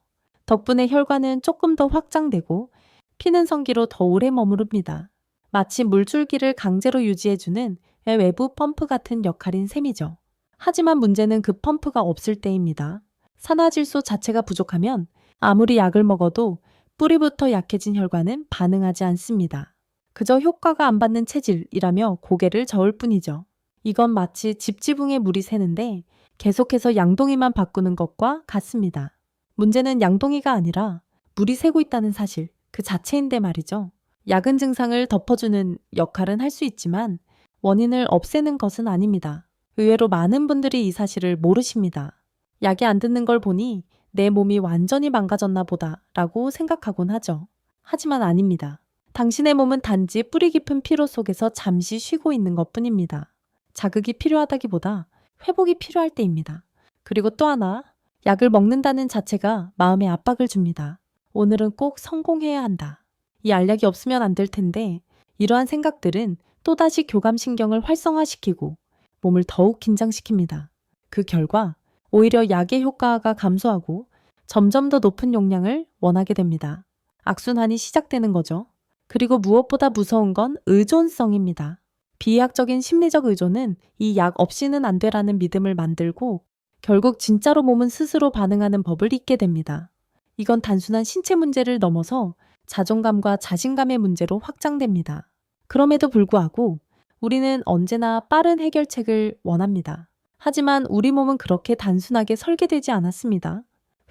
덕분에 혈관은 조금 더 확장되고 피는 성기로 더 오래 머무릅니다. 마치 물줄기를 강제로 유지해주는 외부 펌프 같은 역할인 셈이죠. 하지만 문제는 그 펌프가 없을 때입니다. 산화질소 자체가 부족하면 아무리 약을 먹어도 뿌리부터 약해진 혈관은 반응하지 않습니다. 그저 효과가 안 받는 체질이라며 고개를 저을 뿐이죠. 이건 마치 집지붕에 물이 새는데 계속해서 양동이만 바꾸는 것과 같습니다. 문제는 양동이가 아니라 물이 새고 있다는 사실 그 자체인데 말이죠. 약은 증상을 덮어주는 역할은 할 수 있지만 원인을 없애는 것은 아닙니다. 의외로 많은 분들이 이 사실을 모르십니다. 약이 안 듣는 걸 보니 내 몸이 완전히 망가졌나 보다 라고 생각하곤 하죠. 하지만 아닙니다. 당신의 몸은 단지 뿌리 깊은 피로 속에서 잠시 쉬고 있는 것 뿐입니다. 자극이 필요하다기보다 회복이 필요할 때입니다. 그리고 또 하나, 약을 먹는다는 자체가 마음에 압박을 줍니다. 오늘은 꼭 성공해야 한다. 이 알약이 없으면 안 될 텐데 이러한 생각들은 또다시 교감신경을 활성화시키고 몸을 더욱 긴장시킵니다. 그 결과 오히려 약의 효과가 감소하고 점점 더 높은 용량을 원하게 됩니다. 악순환이 시작되는 거죠. 그리고 무엇보다 무서운 건 의존성입니다. 비의학적인 심리적 의존은 이 약 없이는 안 되라는 믿음을 만들고 결국 진짜로 몸은 스스로 반응하는 법을 잊게 됩니다. 이건 단순한 신체 문제를 넘어서 자존감과 자신감의 문제로 확장됩니다. 그럼에도 불구하고 우리는 언제나 빠른 해결책을 원합니다. 하지만 우리 몸은 그렇게 단순하게 설계되지 않았습니다.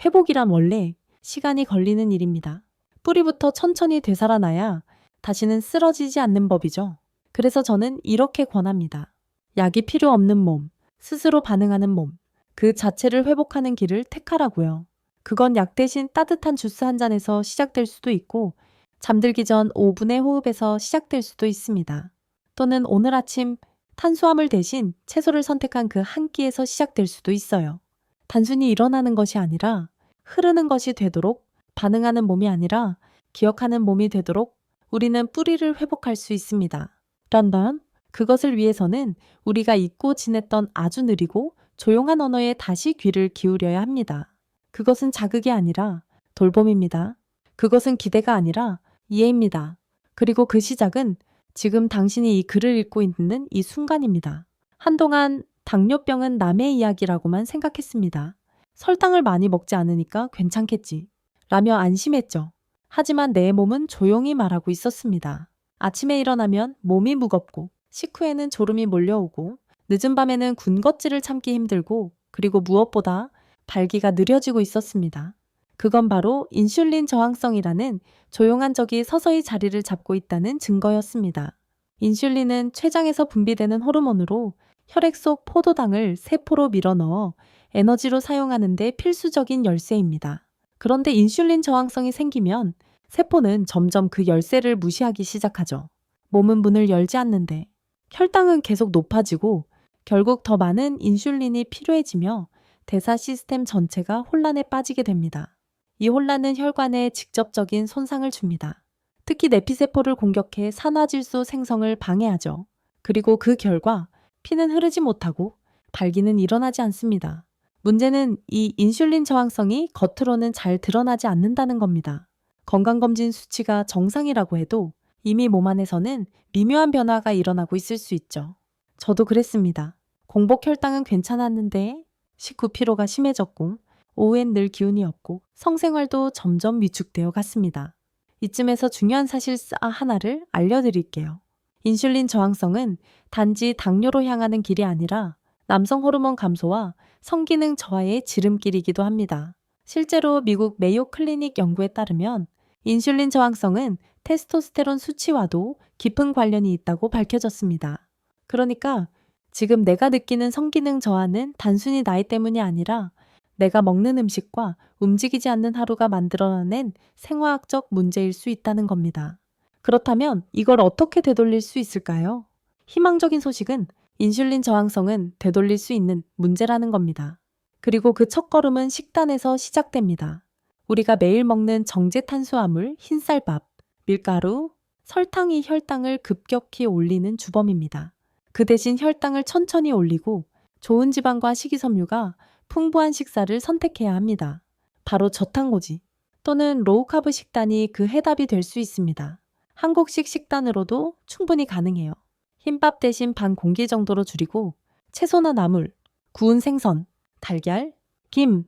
회복이란 원래 시간이 걸리는 일입니다. 뿌리부터 천천히 되살아나야 다시는 쓰러지지 않는 법이죠. 그래서 저는 이렇게 권합니다. 약이 필요 없는 몸, 스스로 반응하는 몸, 그 자체를 회복하는 길을 택하라고요. 그건 약 대신 따뜻한 주스 한 잔에서 시작될 수도 있고 잠들기 전 5분의 호흡에서 시작될 수도 있습니다. 또는 오늘 아침 탄수화물 대신 채소를 선택한 그 한 끼에서 시작될 수도 있어요. 단순히 일어나는 것이 아니라 흐르는 것이 되도록 반응하는 몸이 아니라 기억하는 몸이 되도록 우리는 뿌리를 회복할 수 있습니다. 딴딴 그것을 위해서는 우리가 잊고 지냈던 아주 느리고 조용한 언어에 다시 귀를 기울여야 합니다. 그것은 자극이 아니라 돌봄입니다. 그것은 기대가 아니라 이해입니다. 그리고 그 시작은 지금 당신이 이 글을 읽고 있는 이 순간입니다. 한동안 당뇨병은 남의 이야기라고만 생각했습니다. 설탕을 많이 먹지 않으니까 괜찮겠지. 라며 안심했죠. 하지만 내 몸은 조용히 말하고 있었습니다. 아침에 일어나면 몸이 무겁고 식후에는 졸음이 몰려오고 늦은 밤에는 군것질을 참기 힘들고 그리고 무엇보다 발기가 느려지고 있었습니다. 그건 바로 인슐린 저항성이라는 조용한 적이 서서히 자리를 잡고 있다는 증거였습니다. 인슐린은 췌장에서 분비되는 호르몬으로 혈액 속 포도당을 세포로 밀어넣어 에너지로 사용하는 데 필수적인 열쇠입니다. 그런데 인슐린 저항성이 생기면 세포는 점점 그 열쇠를 무시하기 시작하죠. 몸은 문을 열지 않는데 혈당은 계속 높아지고 결국 더 많은 인슐린이 필요해지며 대사 시스템 전체가 혼란에 빠지게 됩니다. 이 혼란은 혈관에 직접적인 손상을 줍니다. 특히 내피세포를 공격해 산화질소 생성을 방해하죠. 그리고 그 결과 피는 흐르지 못하고 발기는 일어나지 않습니다. 문제는 이 인슐린 저항성이 겉으로는 잘 드러나지 않는다는 겁니다. 건강검진 수치가 정상이라고 해도 이미 몸 안에서는 미묘한 변화가 일어나고 있을 수 있죠. 저도 그랬습니다. 공복 혈당은 괜찮았는데 식후 피로가 심해졌고 오후엔 늘 기운이 없고 성생활도 점점 위축되어 갔습니다. 이쯤에서 중요한 사실 하나를 알려드릴게요. 인슐린 저항성은 단지 당뇨로 향하는 길이 아니라 남성 호르몬 감소와 성기능 저하의 지름길이기도 합니다. 실제로 미국 메이오 클리닉 연구에 따르면 인슐린 저항성은 테스토스테론 수치와도 깊은 관련이 있다고 밝혀졌습니다. 그러니까 지금 내가 느끼는 성기능 저하는 단순히 나이 때문이 아니라 내가 먹는 음식과 움직이지 않는 하루가 만들어낸 생화학적 문제일 수 있다는 겁니다. 그렇다면 이걸 어떻게 되돌릴 수 있을까요? 희망적인 소식은 인슐린 저항성은 되돌릴 수 있는 문제라는 겁니다. 그리고 그 첫걸음은 식단에서 시작됩니다. 우리가 매일 먹는 정제 탄수화물, 흰쌀밥, 밀가루, 설탕이 혈당을 급격히 올리는 주범입니다. 그 대신 혈당을 천천히 올리고 좋은 지방과 식이섬유가 풍부한 식사를 선택해야 합니다. 바로 저탄고지. 또는 로우카브 식단이 그 해답이 될 수 있습니다. 한국식 식단으로도 충분히 가능해요. 흰밥 대신 반 공기 정도로 줄이고 채소나 나물, 구운 생선, 달걀, 김,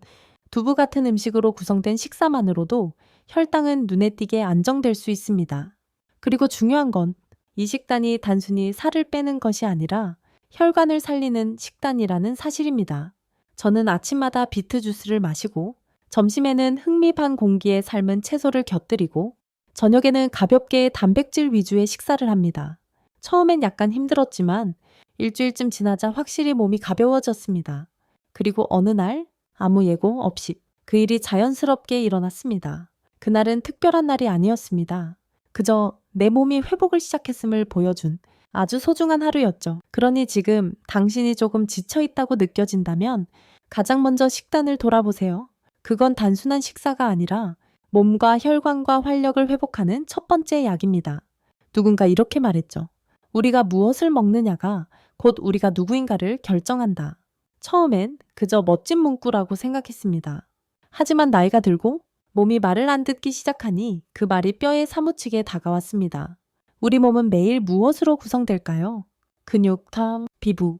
두부 같은 음식으로 구성된 식사만으로도 혈당은 눈에 띄게 안정될 수 있습니다. 그리고 중요한 건 이 식단이 단순히 살을 빼는 것이 아니라 혈관을 살리는 식단이라는 사실입니다. 저는 아침마다 비트 주스를 마시고 점심에는 흑미 반 공기에 삶은 채소를 곁들이고 저녁에는 가볍게 단백질 위주의 식사를 합니다. 처음엔 약간 힘들었지만 일주일쯤 지나자 확실히 몸이 가벼워졌습니다. 그리고 어느 날 아무 예고 없이 그 일이 자연스럽게 일어났습니다. 그날은 특별한 날이 아니었습니다. 그저 내 몸이 회복을 시작했음을 보여준 아주 소중한 하루였죠. 그러니 지금 당신이 조금 지쳐있다고 느껴진다면 가장 먼저 식단을 돌아보세요. 그건 단순한 식사가 아니라 몸과 혈관과 활력을 회복하는 첫 번째 약입니다. 누군가 이렇게 말했죠. 우리가 무엇을 먹느냐가 곧 우리가 누구인가를 결정한다. 처음엔 그저 멋진 문구라고 생각했습니다. 하지만 나이가 들고 몸이 말을 안 듣기 시작하니 그 말이 뼈에 사무치게 다가왔습니다. 우리 몸은 매일 무엇으로 구성될까요? 근육, 털, 피부,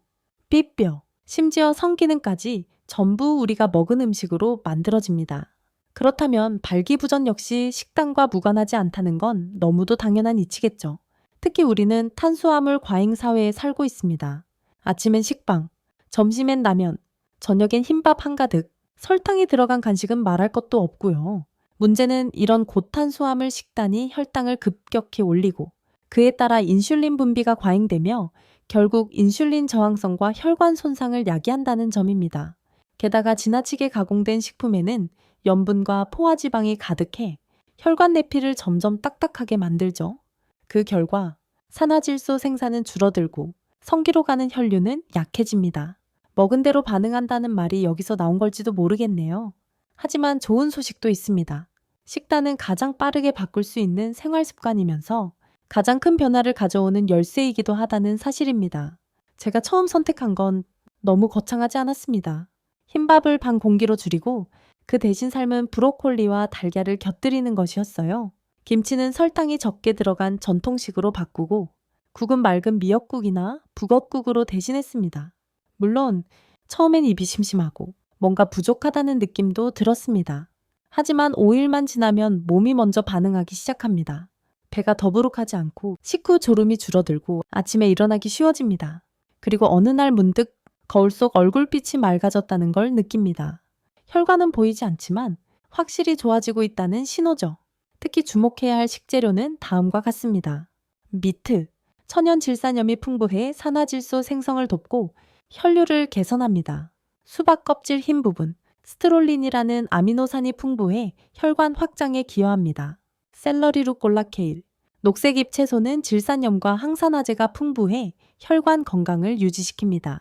삐뼈, 심지어 성기능까지 전부 우리가 먹은 음식으로 만들어집니다. 그렇다면 발기부전 역시 식단과 무관하지 않다는 건 너무도 당연한 이치겠죠. 특히 우리는 탄수화물 과잉 사회에 살고 있습니다. 아침엔 식빵, 점심엔 라면, 저녁엔 흰밥 한가득, 설탕이 들어간 간식은 말할 것도 없고요. 문제는 이런 고탄수화물 식단이 혈당을 급격히 올리고 그에 따라 인슐린 분비가 과잉되며 결국 인슐린 저항성과 혈관 손상을 야기한다는 점입니다. 게다가 지나치게 가공된 식품에는 염분과 포화지방이 가득해 혈관 내피를 점점 딱딱하게 만들죠. 그 결과 산화질소 생산은 줄어들고 성기로 가는 혈류는 약해집니다. 먹은 대로 반응한다는 말이 여기서 나온 걸지도 모르겠네요. 하지만 좋은 소식도 있습니다. 식단은 가장 빠르게 바꿀 수 있는 생활 습관이면서 가장 큰 변화를 가져오는 열쇠이기도 하다는 사실입니다. 제가 처음 선택한 건 너무 거창하지 않았습니다. 흰밥을 반 공기로 줄이고 그 대신 삶은 브로콜리와 달걀을 곁들이는 것이었어요. 김치는 설탕이 적게 들어간 전통식으로 바꾸고 국은 맑은 미역국이나 북엇국으로 대신했습니다. 물론 처음엔 입이 심심하고 뭔가 부족하다는 느낌도 들었습니다. 하지만 5일만 지나면 몸이 먼저 반응하기 시작합니다. 배가 더부룩하지 않고 식후 졸음이 줄어들고 아침에 일어나기 쉬워집니다. 그리고 어느 날 문득 거울 속 얼굴빛이 맑아졌다는 걸 느낍니다. 혈관은 보이지 않지만 확실히 좋아지고 있다는 신호죠. 특히 주목해야 할 식재료는 다음과 같습니다. 미트, 천연 질산염이 풍부해 산화질소 생성을 돕고 혈류를 개선합니다. 수박 껍질 흰 부분, 스트롤린이라는 아미노산이 풍부해 혈관 확장에 기여합니다. 샐러리 루꼴라 케일, 녹색잎 채소는 질산염과 항산화제가 풍부해 혈관 건강을 유지시킵니다.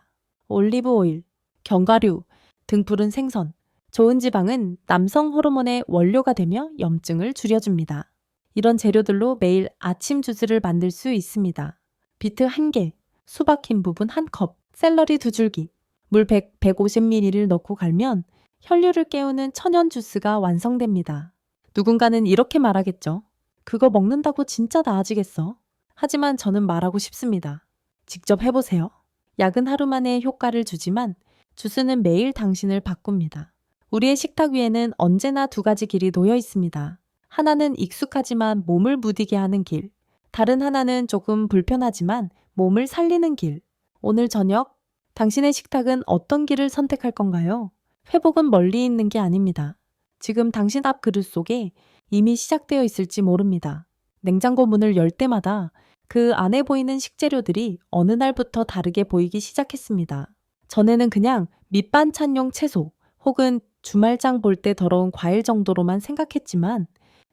올리브 오일, 견과류, 등푸른 생선, 좋은 지방은 남성 호르몬의 원료가 되며 염증을 줄여줍니다. 이런 재료들로 매일 아침 주스를 만들 수 있습니다. 비트 1개, 수박 흰 부분 1컵, 샐러리 2줄기, 물 150ml를 넣고 갈면 혈류를 깨우는 천연 주스가 완성됩니다. 누군가는 이렇게 말하겠죠. 그거 먹는다고 진짜 나아지겠어? 하지만 저는 말하고 싶습니다. 직접 해보세요. 약은 하루 만에 효과를 주지만 주스는 매일 당신을 바꿉니다. 우리의 식탁 위에는 언제나 두 가지 길이 놓여 있습니다. 하나는 익숙하지만 몸을 무디게 하는 길. 다른 하나는 조금 불편하지만 몸을 살리는 길. 오늘 저녁 당신의 식탁은 어떤 길을 선택할 건가요? 회복은 멀리 있는 게 아닙니다. 지금 당신 앞 그릇 속에 이미 시작되어 있을지 모릅니다. 냉장고 문을 열 때마다 그 안에 보이는 식재료들이 어느 날부터 다르게 보이기 시작했습니다. 전에는 그냥 밑반찬용 채소 혹은 주말장 볼 때 더러운 과일 정도로만 생각했지만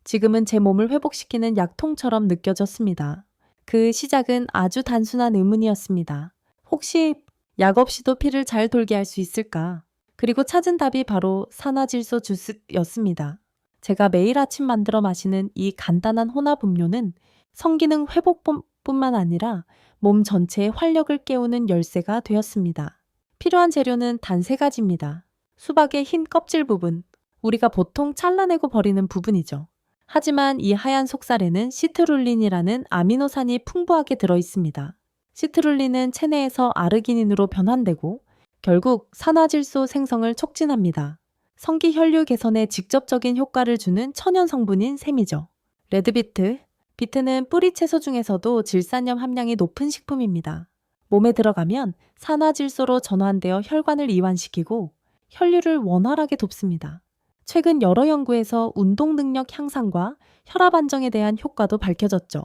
지금은 제 몸을 회복시키는 약통처럼 느껴졌습니다. 그 시작은 아주 단순한 의문이었습니다. 혹시 약 없이도 피를 잘 돌게 할 수 있을까? 그리고 찾은 답이 바로 산화질소 주스였습니다. 제가 매일 아침 만들어 마시는 이 간단한 혼합 음료는 성기능 회복뿐만 아니라 몸 전체의 활력을 깨우는 열쇠가 되었습니다. 필요한 재료는 단 3가지입니다. 수박의 흰 껍질 부분, 우리가 보통 잘라내고 버리는 부분이죠. 하지만 이 하얀 속살에는 시트룰린이라는 아미노산이 풍부하게 들어있습니다. 시트룰린은 체내에서 아르기닌으로 변환되고 결국 산화질소 생성을 촉진합니다. 성기 혈류 개선에 직접적인 효과를 주는 천연 성분인 셈이죠. 레드비트. 비트는 뿌리 채소 중에서도 질산염 함량이 높은 식품입니다. 몸에 들어가면 산화질소로 전환되어 혈관을 이완시키고 혈류를 원활하게 돕습니다. 최근 여러 연구에서 운동 능력 향상과 혈압 안정에 대한 효과도 밝혀졌죠.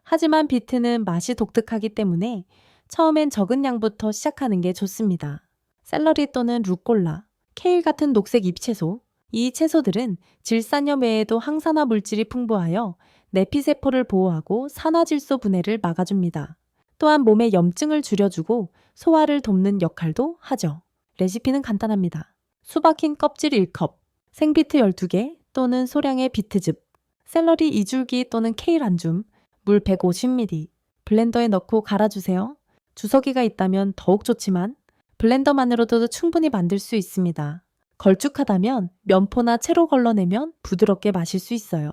하지만 비트는 맛이 독특하기 때문에 처음엔 적은 양부터 시작하는 게 좋습니다. 샐러리 또는 루꼴라, 케일 같은 녹색 잎채소, 이 채소들은 질산염 외에도 항산화 물질이 풍부하여 내피세포를 보호하고 산화질소 분해를 막아줍니다. 또한 몸의 염증을 줄여주고 소화를 돕는 역할도 하죠. 레시피는 간단합니다. 수박 흰 껍질 1컵, 생비트 12개 또는 소량의 비트즙, 샐러리 2줄기 또는 케일 한 줌, 물 150ml, 블렌더에 넣고 갈아주세요. 주석이가 있다면 더욱 좋지만 블렌더만으로도 충분히 만들 수 있습니다. 걸쭉하다면 면포나 채로 걸러내면 부드럽게 마실 수 있어요.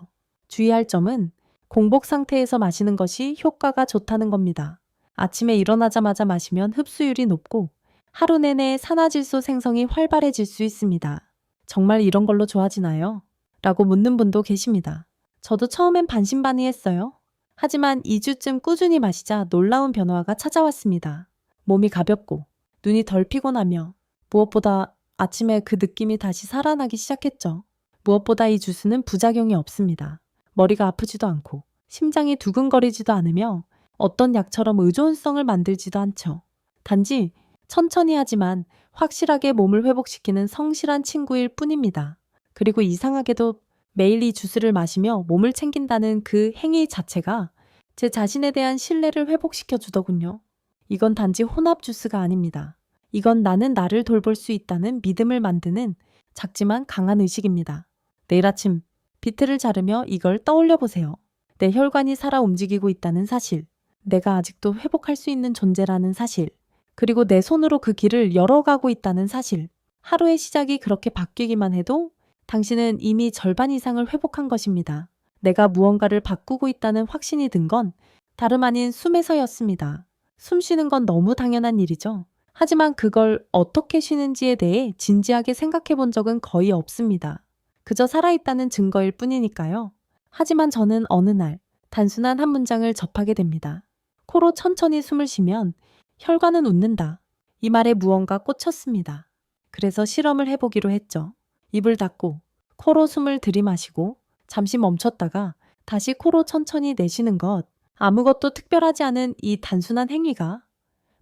주의할 점은 공복 상태에서 마시는 것이 효과가 좋다는 겁니다. 아침에 일어나자마자 마시면 흡수율이 높고 하루 내내 산화질소 생성이 활발해질 수 있습니다. 정말 이런 걸로 좋아지나요? 라고 묻는 분도 계십니다. 저도 처음엔 반신반의했어요. 하지만 2주쯤 꾸준히 마시자 놀라운 변화가 찾아왔습니다. 몸이 가볍고 눈이 덜 피곤하며 무엇보다 아침에 그 느낌이 다시 살아나기 시작했죠. 무엇보다 이 주스는 부작용이 없습니다. 머리가 아프지도 않고 심장이 두근거리지도 않으며 어떤 약처럼 의존성을 만들지도 않죠. 단지 천천히 하지만 확실하게 몸을 회복시키는 성실한 친구일 뿐입니다. 그리고 이상하게도 매일 이 주스를 마시며 몸을 챙긴다는 그 행위 자체가 제 자신에 대한 신뢰를 회복시켜 주더군요. 이건 단지 혼합 주스가 아닙니다. 이건 나는 나를 돌볼 수 있다는 믿음을 만드는 작지만 강한 의식입니다. 내일 아침 비트를 자르며 이걸 떠올려 보세요. 내 혈관이 살아 움직이고 있다는 사실, 내가 아직도 회복할 수 있는 존재라는 사실, 그리고 내 손으로 그 길을 열어가고 있다는 사실. 하루의 시작이 그렇게 바뀌기만 해도 당신은 이미 절반 이상을 회복한 것입니다. 내가 무언가를 바꾸고 있다는 확신이 든 건 다름 아닌 숨에서였습니다. 숨 쉬는 건 너무 당연한 일이죠. 하지만 그걸 어떻게 쉬는지에 대해 진지하게 생각해 본 적은 거의 없습니다. 그저 살아있다는 증거일 뿐이니까요. 하지만 저는 어느 날 단순한 한 문장을 접하게 됩니다. 코로 천천히 숨을 쉬면 혈관은 웃는다. 이 말에 무언가 꽂혔습니다. 그래서 실험을 해보기로 했죠. 입을 닫고 코로 숨을 들이마시고 잠시 멈췄다가 다시 코로 천천히 내쉬는 것. 아무것도 특별하지 않은 이 단순한 행위가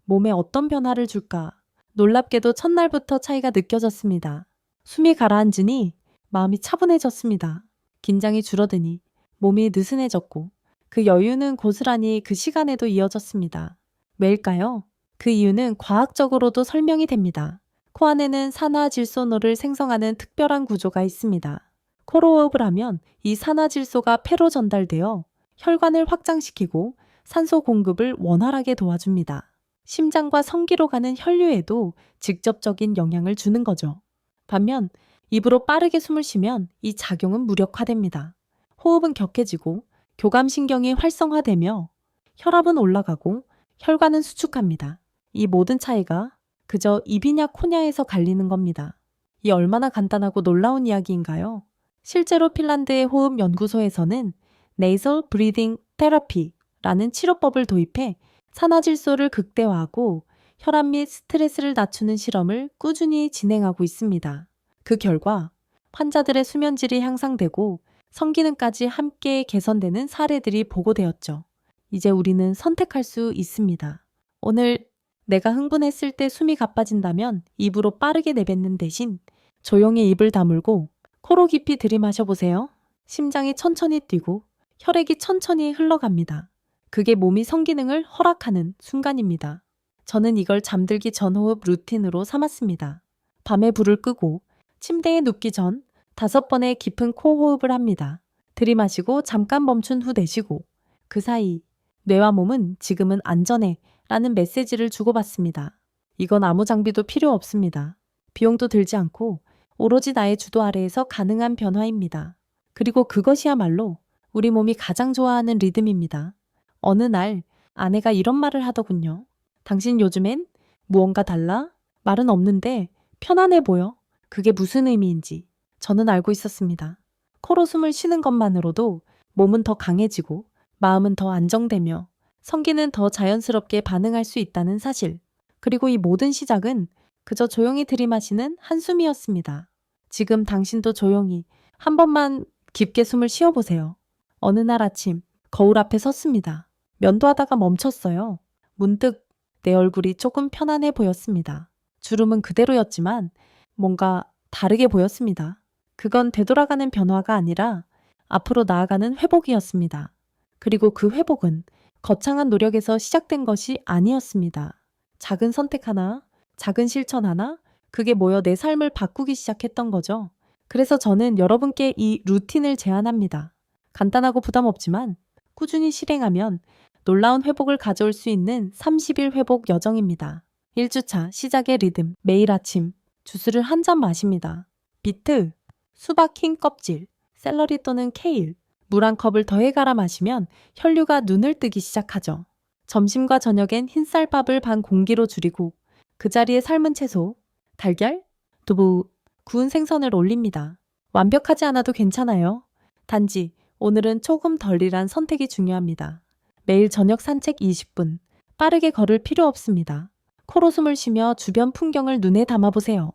몸에 어떤 변화를 줄까? 놀랍게도 첫날부터 차이가 느껴졌습니다. 숨이 가라앉으니 마음이 차분해졌습니다. 긴장이 줄어드니 몸이 느슨해졌고 그 여유는 고스란히 그 시간에도 이어졌습니다. 왜일까요? 그 이유는 과학적으로도 설명이 됩니다. 코 안에는 산화질소노를 생성하는 특별한 구조가 있습니다. 코로 호흡을 하면 이 산화질소가 폐로 전달되어 혈관을 확장시키고 산소 공급을 원활하게 도와줍니다. 심장과 성기로 가는 혈류에도 직접적인 영향을 주는 거죠. 반면 입으로 빠르게 숨을 쉬면 이 작용은 무력화됩니다. 호흡은 격해지고 교감신경이 활성화되며 혈압은 올라가고 혈관은 수축합니다. 이 모든 차이가 그저 입이냐 코냐에서 갈리는 겁니다. 이 얼마나 간단하고 놀라운 이야기인가요? 실제로 핀란드의 호흡 연구소에서는 Nasal Breathing Therapy라는 치료법을 도입해 산화질소를 극대화하고 혈압 및 스트레스를 낮추는 실험을 꾸준히 진행하고 있습니다. 그 결과 환자들의 수면질이 향상되고 성기능까지 함께 개선되는 사례들이 보고되었죠. 이제 우리는 선택할 수 있습니다. 오늘 내가 흥분했을 때 숨이 가빠진다면 입으로 빠르게 내뱉는 대신 조용히 입을 다물고 코로 깊이 들이마셔 보세요. 심장이 천천히 뛰고 혈액이 천천히 흘러갑니다. 그게 몸이 성기능을 허락하는 순간입니다. 저는 이걸 잠들기 전 호흡 루틴으로 삼았습니다. 밤에 불을 끄고 침대에 눕기 전 5번의 깊은 코 호흡을 합니다. 들이마시고 잠깐 멈춘 후 내쉬고 그 사이 뇌와 몸은 지금은 안전해 라는 메시지를 주고받습니다. 이건 아무 장비도 필요 없습니다. 비용도 들지 않고 오로지 나의 주도 아래에서 가능한 변화입니다. 그리고 그것이야말로 우리 몸이 가장 좋아하는 리듬입니다. 어느 날 아내가 이런 말을 하더군요. 당신 요즘엔 무언가 달라? 말은 없는데 편안해 보여. 그게 무슨 의미인지 저는 알고 있었습니다. 코로 숨을 쉬는 것만으로도 몸은 더 강해지고 마음은 더 안정되며 성기는 더 자연스럽게 반응할 수 있다는 사실. 그리고 이 모든 시작은 그저 조용히 들이마시는 한숨이었습니다. 지금 당신도 조용히 한 번만 깊게 숨을 쉬어보세요. 어느 날 아침 거울 앞에 섰습니다. 면도하다가 멈췄어요. 문득 내 얼굴이 조금 편안해 보였습니다. 주름은 그대로였지만 뭔가 다르게 보였습니다. 그건 되돌아가는 변화가 아니라 앞으로 나아가는 회복이었습니다. 그리고 그 회복은 거창한 노력에서 시작된 것이 아니었습니다. 작은 선택 하나, 작은 실천 하나, 그게 모여 내 삶을 바꾸기 시작했던 거죠. 그래서 저는 여러분께 이 루틴을 제안합니다. 간단하고 부담 없지만 꾸준히 실행하면 놀라운 회복을 가져올 수 있는 30일 회복 여정입니다. 1주차 시작의 리듬. 매일 아침 주스를 한 잔 마십니다. 비트, 수박 흰 껍질, 샐러리 또는 케일, 물 한 컵을 더해 갈아 마시면 혈류가 눈을 뜨기 시작하죠. 점심과 저녁엔 흰쌀밥을 반 공기로 줄이고 그 자리에 삶은 채소, 달걀, 두부, 구운 생선을 올립니다. 완벽하지 않아도 괜찮아요. 단지 오늘은 조금 덜 일한 선택이 중요합니다. 매일 저녁 산책 20분. 빠르게 걸을 필요 없습니다. 코로 숨을 쉬며 주변 풍경을 눈에 담아보세요.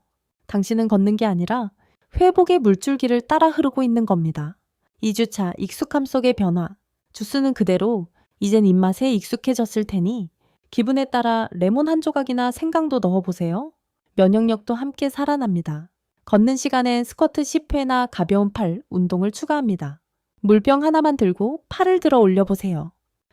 당신은 걷는 게 아니라 회복의 물줄기를 따라 흐르고 있는 겁니다. 2주차 익숙함 속의 변화. 주스는 그대로 이젠 입맛에 익숙해졌을 테니 기분에 따라 레몬 한 조각이나 생강도 넣어보세요. 면역력도 함께 살아납니다. 걷는 시간엔 스쿼트 10회나 가벼운 팔 운동을 추가합니다. 물병 하나만 들고 팔을 들어 올려보세요.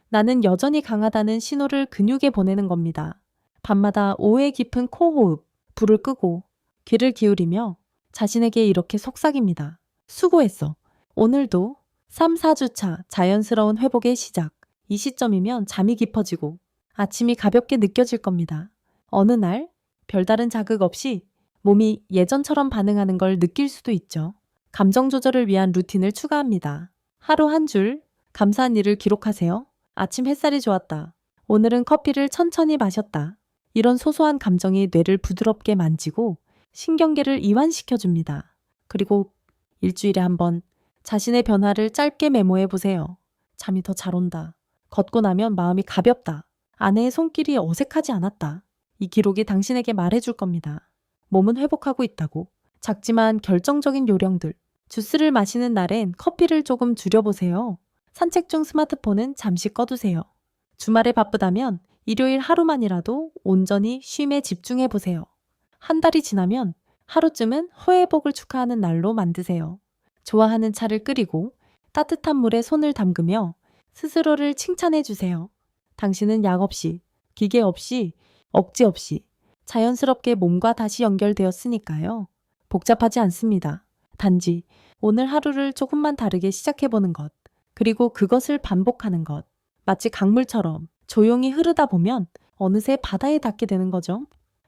나는 여전히 강하다는 신호를 근육에 보내는 겁니다. 밤마다 오해 깊은 코호흡, 불을 끄고 귀를 기울이며 자신에게 이렇게 속삭입니다. 수고했어. 오늘도 3, 4주차 자연스러운 회복의 시작. 이 시점이면 잠이 깊어지고 아침이 가볍게 느껴질 겁니다. 어느 날 별다른 자극 없이 몸이 예전처럼 반응하는 걸 느낄 수도 있죠. 감정 조절을 위한 루틴을 추가합니다. 하루 한 줄, 감사한 일을 기록하세요. 아침 햇살이 좋았다. 오늘은 커피를 천천히 마셨다. 이런 소소한 감정이 뇌를 부드럽게 만지고 신경계를 이완시켜줍니다. 그리고 일주일에 한 번 자신의 변화를 짧게 메모해 보세요. 잠이 더 잘 온다. 걷고 나면 마음이 가볍다. 아내의 손길이 어색하지 않았다. 이 기록이 당신에게 말해줄 겁니다. 몸은 회복하고 있다고. 작지만 결정적인 요령들. 주스를 마시는 날엔 커피를 조금 줄여보세요. 산책 중 스마트폰은 잠시 꺼두세요. 주말에 바쁘다면 일요일 하루만이라도 온전히 쉼에 집중해 보세요. 한 달이 지나면 하루쯤은 회복을 축하하는 날로 만드세요. 좋아하는 차를 끓이고 따뜻한 물에 손을 담그며 스스로를 칭찬해 주세요. 당신은 약 없이, 기계 없이, 억지 없이 자연스럽게 몸과 다시 연결되었으니까요. 복잡하지 않습니다. 단지 오늘 하루를 조금만 다르게 시작해보는 것, 그리고 그것을 반복하는 것. 마치 강물처럼 조용히 흐르다 보면 어느새 바다에 닿게 되는 거죠.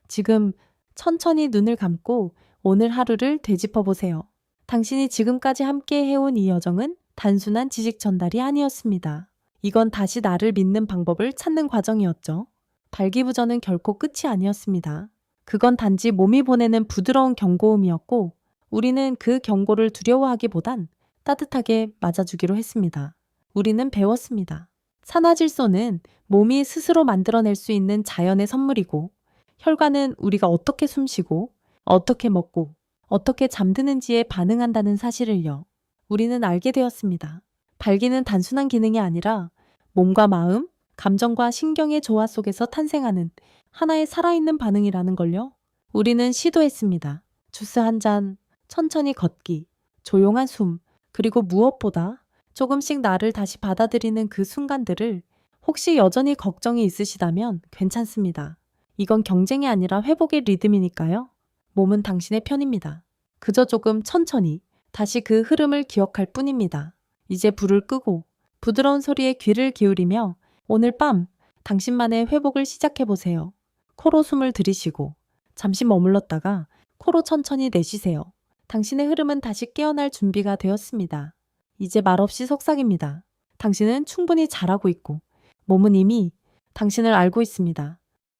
지금 천천히 눈을 감고 오늘 하루를 되짚어 보세요. 당신이 지금까지 함께 해온 이 여정은 단순한 지식 전달이 아니었습니다. 이건 다시 나를 믿는 방법을 찾는 과정이었죠. 발기부전은 결코 끝이 아니었습니다. 그건 단지 몸이 보내는 부드러운 경고음이었고 우리는 그 경고를 두려워하기보단 따뜻하게 맞아주기로 했습니다. 우리는 배웠습니다. 산화질소는 몸이 스스로 만들어낼 수 있는 자연의 선물이고 혈관은 우리가 어떻게 숨쉬고 어떻게 먹고 어떻게 잠드는지에 반응한다는 사실을요. 우리는 알게 되었습니다. 발기는 단순한 기능이 아니라 몸과 마음, 감정과 신경의 조화 속에서 탄생하는 하나의 살아있는 반응이라는 걸요. 우리는 시도했습니다. 주스 한 잔, 천천히 걷기, 조용한 숨, 그리고 무엇보다 조금씩 나를 다시 받아들이는 그 순간들을 혹시 여전히 걱정이 있으시다면 괜찮습니다. 이건 경쟁이 아니라 회복의 리듬이니까요. 몸은 당신의 편입니다. 그저 조금 천천히 다시 그 흐름을 기억할 뿐입니다. 이제 불을 끄고 부드러운 소리에 귀를 기울이며 오늘 밤 당신만의 회복을 시작해보세요. 코로 숨을 들이쉬고 잠시 머물렀다가 코로 천천히 내쉬세요. 당신의 흐름은 다시 깨어날 준비가 되었습니다. 이제 말없이 속삭입니다. 당신은 충분히 잘하고 있고 몸은 이미 당신을 알고 있습니다.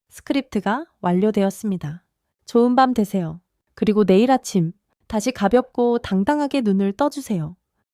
스크립트가 완료되었습니다. 좋은 밤 되세요. 그리고 내일 아침 다시 가볍고 당당하게 눈을 떠주세요.